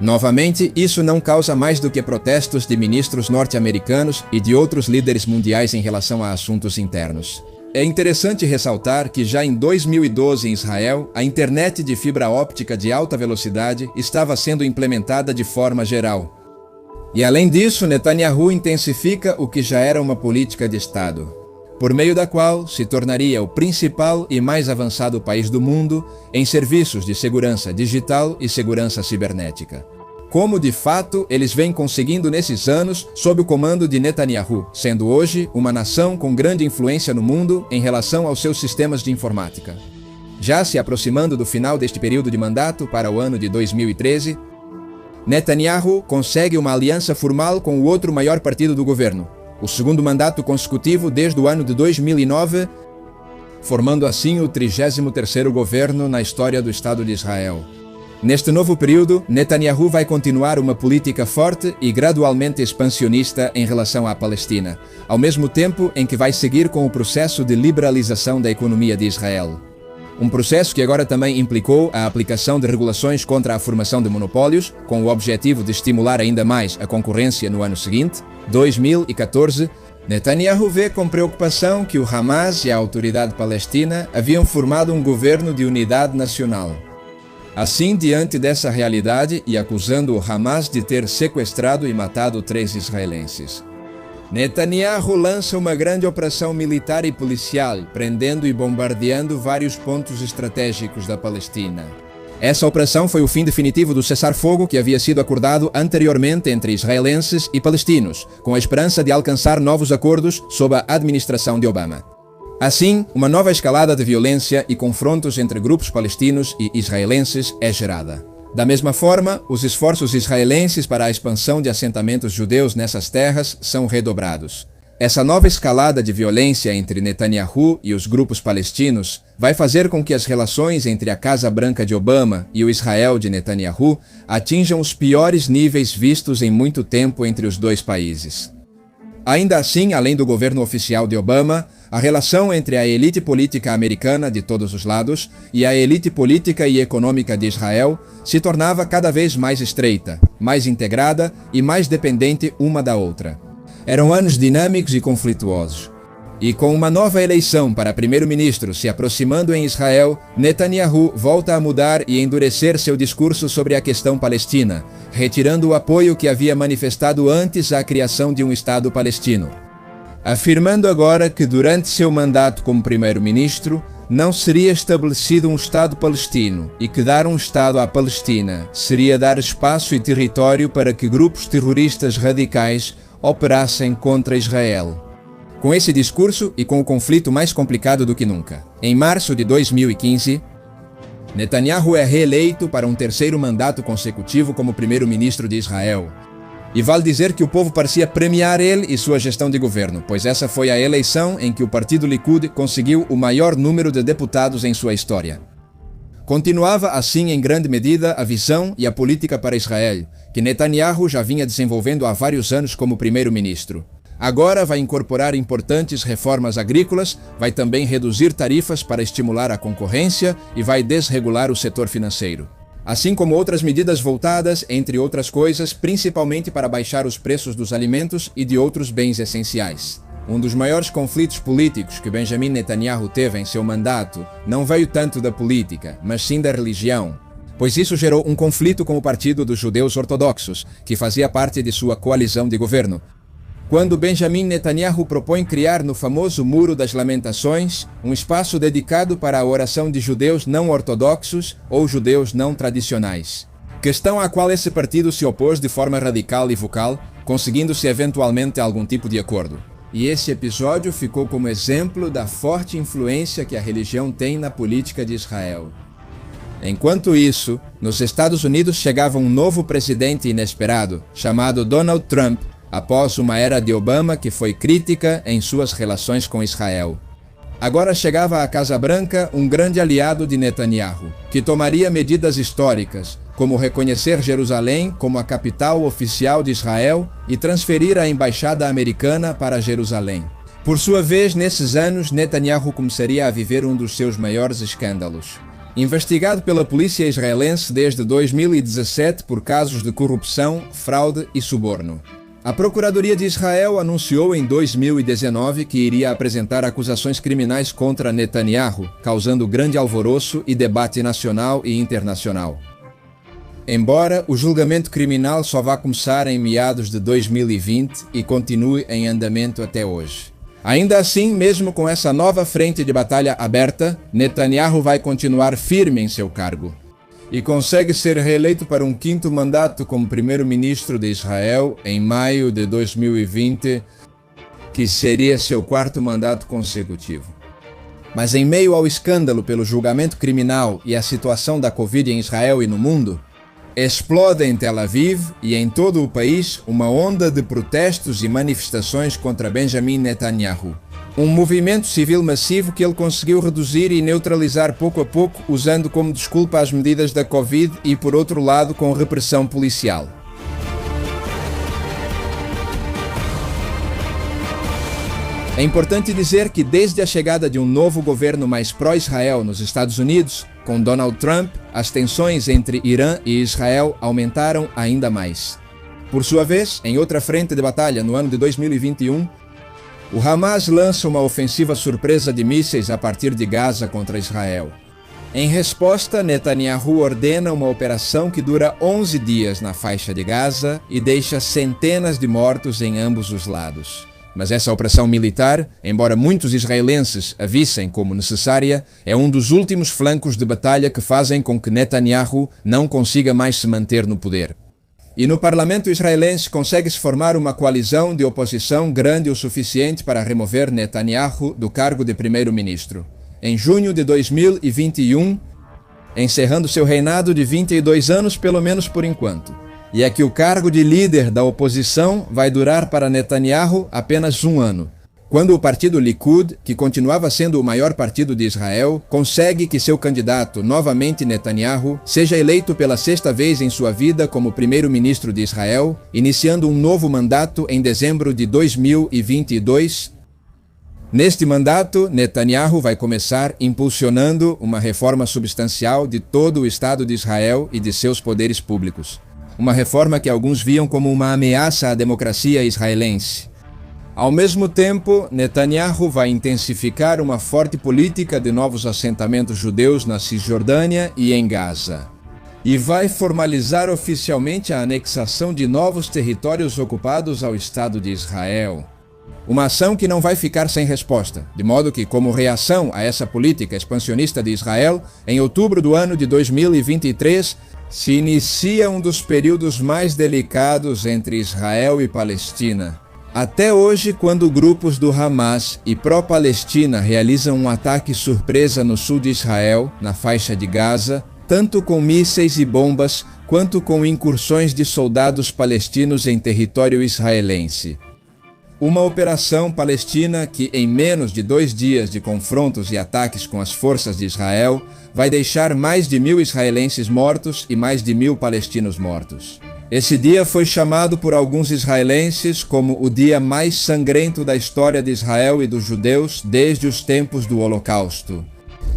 Novamente, isso não causa mais do que protestos de ministros norte-americanos e de outros líderes mundiais em relação a assuntos internos. É interessante ressaltar que já em 2012 em Israel, a internet de fibra óptica de alta velocidade estava sendo implementada de forma geral. E além disso, Netanyahu intensifica o que já era uma política de Estado, por meio da qual se tornaria o principal e mais avançado país do mundo em serviços de segurança digital e segurança cibernética. Como, de fato, eles vêm conseguindo nesses anos sob o comando de Netanyahu, sendo hoje uma nação com grande influência no mundo em relação aos seus sistemas de informática. Já se aproximando do final deste período de mandato para o ano de 2013, Netanyahu consegue uma aliança formal com o outro maior partido do governo, o segundo mandato consecutivo desde o ano de 2009, formando assim o 33º governo na história do Estado de Israel. Neste novo período, Netanyahu vai continuar uma política forte e gradualmente expansionista em relação à Palestina, ao mesmo tempo em que vai seguir com o processo de liberalização da economia de Israel. Um processo que agora também implicou a aplicação de regulações contra a formação de monopólios, com o objetivo de estimular ainda mais a concorrência no ano seguinte, 2014, Netanyahu vê com preocupação que o Hamas e a autoridade palestina haviam formado um governo de unidade nacional. Assim, diante dessa realidade e acusando o Hamas de ter sequestrado e matado 3 israelenses, Netanyahu lança uma grande operação militar e policial, prendendo e bombardeando vários pontos estratégicos da Palestina. Essa operação foi o fim definitivo do cessar-fogo que havia sido acordado anteriormente entre israelenses e palestinos, com a esperança de alcançar novos acordos sob a administração de Obama. Assim, uma nova escalada de violência e confrontos entre grupos palestinos e israelenses é gerada. Da mesma forma, os esforços israelenses para a expansão de assentamentos judeus nessas terras são redobrados. Essa nova escalada de violência entre Netanyahu e os grupos palestinos vai fazer com que as relações entre a Casa Branca de Obama e o Israel de Netanyahu atinjam os piores níveis vistos em muito tempo entre os dois países. Ainda assim, além do governo oficial de Obama, a relação entre a elite política americana de todos os lados e a elite política e econômica de Israel se tornava cada vez mais estreita, mais integrada e mais dependente uma da outra. Eram anos dinâmicos e conflituosos. E com uma nova eleição para primeiro-ministro se aproximando em Israel, Netanyahu volta a mudar e endurecer seu discurso sobre a questão palestina, retirando o apoio que havia manifestado antes à criação de um Estado palestino, afirmando agora que durante seu mandato como primeiro-ministro não seria estabelecido um Estado palestino e que dar um Estado à Palestina seria dar espaço e território para que grupos terroristas radicais operassem contra Israel. Com esse discurso e com o conflito mais complicado do que nunca, em março de 2015, Netanyahu é reeleito para um terceiro mandato consecutivo como primeiro-ministro de Israel. E vale dizer que o povo parecia premiar ele e sua gestão de governo, pois essa foi a eleição em que o partido Likud conseguiu o maior número de deputados em sua história. Continuava assim em grande medida a visão e a política para Israel, que Netanyahu já vinha desenvolvendo há vários anos como primeiro-ministro. Agora vai incorporar importantes reformas agrícolas, vai também reduzir tarifas para estimular a concorrência e vai desregular o setor financeiro. Assim como outras medidas voltadas, entre outras coisas, principalmente para baixar os preços dos alimentos e de outros bens essenciais. Um dos maiores conflitos políticos que Benjamin Netanyahu teve em seu mandato não veio tanto da política, mas sim da religião, pois isso gerou um conflito com o Partido dos Judeus Ortodoxos, que fazia parte de sua coalizão de governo. Quando Benjamin Netanyahu propõe criar no famoso Muro das Lamentações um espaço dedicado para a oração de judeus não ortodoxos ou judeus não tradicionais. Questão à qual esse partido se opôs de forma radical e vocal, conseguindo-se eventualmente algum tipo de acordo. E esse episódio ficou como exemplo da forte influência que a religião tem na política de Israel. Enquanto isso, nos Estados Unidos chegava um novo presidente inesperado, chamado Donald Trump, após uma era de Obama que foi crítica em suas relações com Israel. Agora chegava à Casa Branca um grande aliado de Netanyahu, que tomaria medidas históricas, como reconhecer Jerusalém como a capital oficial de Israel e transferir a embaixada americana para Jerusalém. Por sua vez, nesses anos, Netanyahu começaria a viver um dos seus maiores escândalos. Investigado pela polícia israelense desde 2017 por casos de corrupção, fraude e suborno. A Procuradoria de Israel anunciou em 2019 que iria apresentar acusações criminais contra Netanyahu, causando grande alvoroço e debate nacional e internacional. Embora o julgamento criminal só vá começar em meados de 2020 e continue em andamento até hoje. Ainda assim, mesmo com essa nova frente de batalha aberta, Netanyahu vai continuar firme em seu cargo. E consegue ser reeleito para um quinto mandato como primeiro-ministro de Israel em maio de 2020, que seria seu quarto mandato consecutivo. Mas em meio ao escândalo pelo julgamento criminal e a situação da Covid em Israel e no mundo, explode em Tel Aviv e em todo o país uma onda de protestos e manifestações contra Benjamin Netanyahu. Um movimento civil massivo que ele conseguiu reduzir e neutralizar pouco a pouco, usando como desculpa as medidas da Covid e, por outro lado, com repressão policial. É importante dizer que desde a chegada de um novo governo mais pró-Israel nos Estados Unidos, com Donald Trump, as tensões entre Irã e Israel aumentaram ainda mais. Por sua vez, em outra frente de batalha no ano de 2021, o Hamas lança uma ofensiva surpresa de mísseis a partir de Gaza contra Israel. Em resposta, Netanyahu ordena uma operação que dura 11 dias na faixa de Gaza e deixa centenas de mortos em ambos os lados. Mas essa operação militar, embora muitos israelenses a vissem como necessária, é um dos últimos flancos de batalha que fazem com que Netanyahu não consiga mais se manter no poder. E no parlamento israelense consegue-se formar uma coalizão de oposição grande o suficiente para remover Netanyahu do cargo de primeiro-ministro. Em junho de 2021, encerrando seu reinado de 22 anos, pelo menos por enquanto. E é que o cargo de líder da oposição vai durar para Netanyahu apenas um ano, quando o partido Likud, que continuava sendo o maior partido de Israel, consegue que seu candidato, novamente Netanyahu, seja eleito pela sexta vez em sua vida como primeiro-ministro de Israel, iniciando um novo mandato em dezembro de 2022. Neste mandato, Netanyahu vai começar impulsionando uma reforma substancial de todo o Estado de Israel e de seus poderes públicos. Uma reforma que alguns viam como uma ameaça à democracia israelense. Ao mesmo tempo, Netanyahu vai intensificar uma forte política de novos assentamentos judeus na Cisjordânia e em Gaza. E vai formalizar oficialmente a anexação de novos territórios ocupados ao Estado de Israel. Uma ação que não vai ficar sem resposta, de modo que, como reação a essa política expansionista de Israel, em outubro do ano de 2023, se inicia um dos períodos mais delicados entre Israel e Palestina. Até hoje, quando grupos do Hamas e pró-Palestina realizam um ataque surpresa no sul de Israel, na faixa de Gaza, tanto com mísseis e bombas, quanto com incursões de soldados palestinos em território israelense. Uma operação palestina que, em menos de 2 dias de confrontos e ataques com as forças de Israel, vai deixar mais de 1.000 israelenses mortos e mais de 1.000 palestinos mortos. Esse dia foi chamado por alguns israelenses como o dia mais sangrento da história de Israel e dos judeus desde os tempos do Holocausto.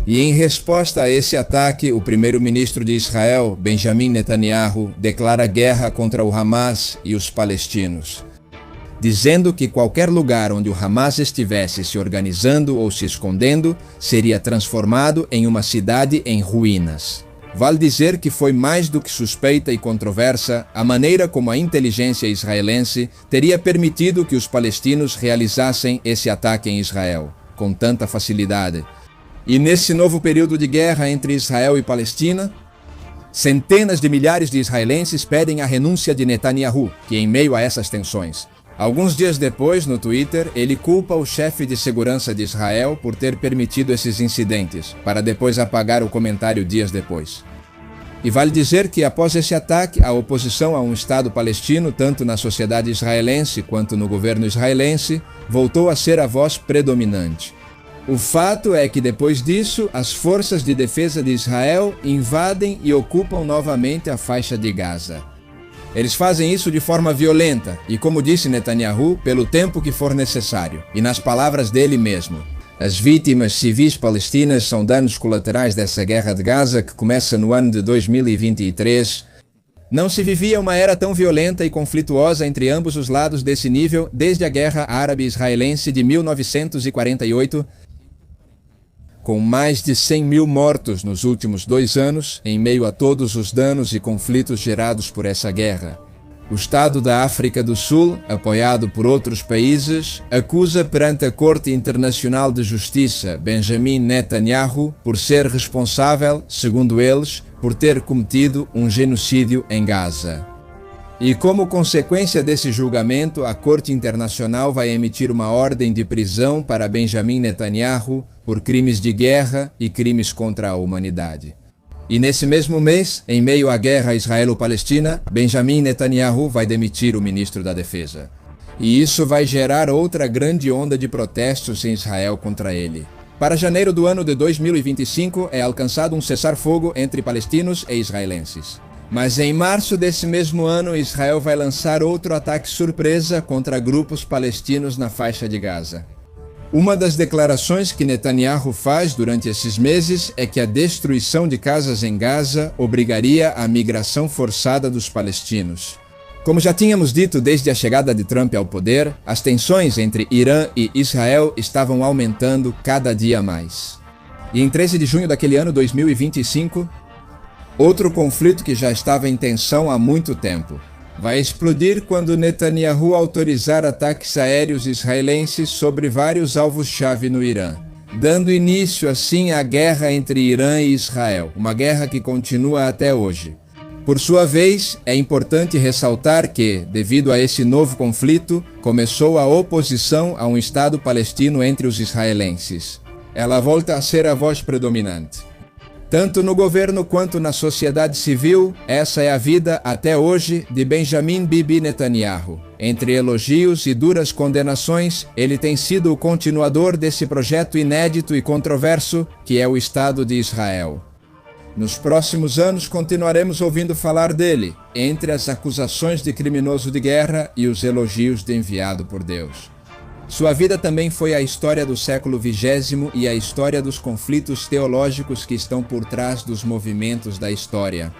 E em resposta a esse ataque, o primeiro-ministro de Israel, Benjamin Netanyahu, declara guerra contra o Hamas e os palestinos, dizendo que qualquer lugar onde o Hamas estivesse se organizando ou se escondendo seria transformado em uma cidade em ruínas. Vale dizer que foi mais do que suspeita e controversa a maneira como a inteligência israelense teria permitido que os palestinos realizassem esse ataque em Israel, com tanta facilidade. E nesse novo período de guerra entre Israel e Palestina, centenas de milhares de israelenses pedem a renúncia de Netanyahu, que em meio a essas tensões. Alguns dias depois, no Twitter, ele culpa o chefe de segurança de Israel por ter permitido esses incidentes, para depois apagar o comentário dias depois. E vale dizer que após esse ataque, a oposição a um Estado palestino, tanto na sociedade israelense quanto no governo israelense, voltou a ser a voz predominante. O fato é que depois disso, as forças de defesa de Israel invadem e ocupam novamente a faixa de Gaza. Eles fazem isso de forma violenta e, como disse Netanyahu, pelo tempo que for necessário. E nas palavras dele mesmo, as vítimas civis palestinas são danos colaterais dessa guerra de Gaza que começa no ano de 2023. Não se vivia uma era tão violenta e conflituosa entre ambos os lados desse nível desde a Guerra Árabe-Israelense de 1948, com mais de 100 mil mortos nos últimos 2 anos, em meio a todos os danos e conflitos gerados por essa guerra. O Estado da África do Sul, apoiado por outros países, acusa perante a Corte Internacional de Justiça Benjamin Netanyahu por ser responsável, segundo eles, por ter cometido um genocídio em Gaza. E como consequência desse julgamento, a Corte Internacional vai emitir uma ordem de prisão para Benjamin Netanyahu por crimes de guerra e crimes contra a humanidade. E nesse mesmo mês, em meio à guerra israelo-palestina, Benjamin Netanyahu vai demitir o ministro da Defesa. E isso vai gerar outra grande onda de protestos em Israel contra ele. Para janeiro do ano de 2025, é alcançado um cessar-fogo entre palestinos e israelenses. Mas em março desse mesmo ano, Israel vai lançar outro ataque surpresa contra grupos palestinos na faixa de Gaza. Uma das declarações que Netanyahu faz durante esses meses é que a destruição de casas em Gaza obrigaria a migração forçada dos palestinos. Como já tínhamos dito desde a chegada de Trump ao poder, as tensões entre Irã e Israel estavam aumentando cada dia mais. E em 13 de junho daquele ano, 2025, outro conflito que já estava em tensão há muito tempo vai explodir quando Netanyahu autorizar ataques aéreos israelenses sobre vários alvos-chave no Irã, dando início assim à guerra entre Irã e Israel, uma guerra que continua até hoje. Por sua vez, é importante ressaltar que, devido a esse novo conflito, começou a oposição a um Estado palestino entre os israelenses. Ela volta a ser a voz predominante. Tanto no governo quanto na sociedade civil, essa é a vida até hoje de Benjamin Bibi Netanyahu. Entre elogios e duras condenações, ele tem sido o continuador desse projeto inédito e controverso que é o Estado de Israel. Nos próximos anos continuaremos ouvindo falar dele, entre as acusações de criminoso de guerra e os elogios de enviado por Deus. Sua vida também foi a história do século XX e a história dos conflitos teológicos que estão por trás dos movimentos da história.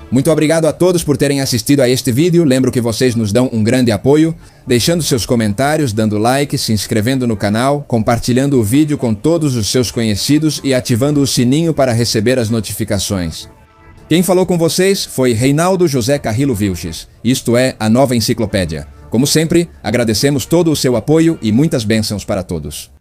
Muito obrigado a todos por terem assistido a este vídeo. Lembro que vocês nos dão um grande apoio, deixando seus comentários, dando like, se inscrevendo no canal, compartilhando o vídeo com todos os seus conhecidos e ativando o sininho para receber as notificações. Quem falou com vocês foi Reinaldo José Carrillo Vilches, isto é, a Nova Enciclopédia. Como sempre, agradecemos todo o seu apoio e muitas bênçãos para todos.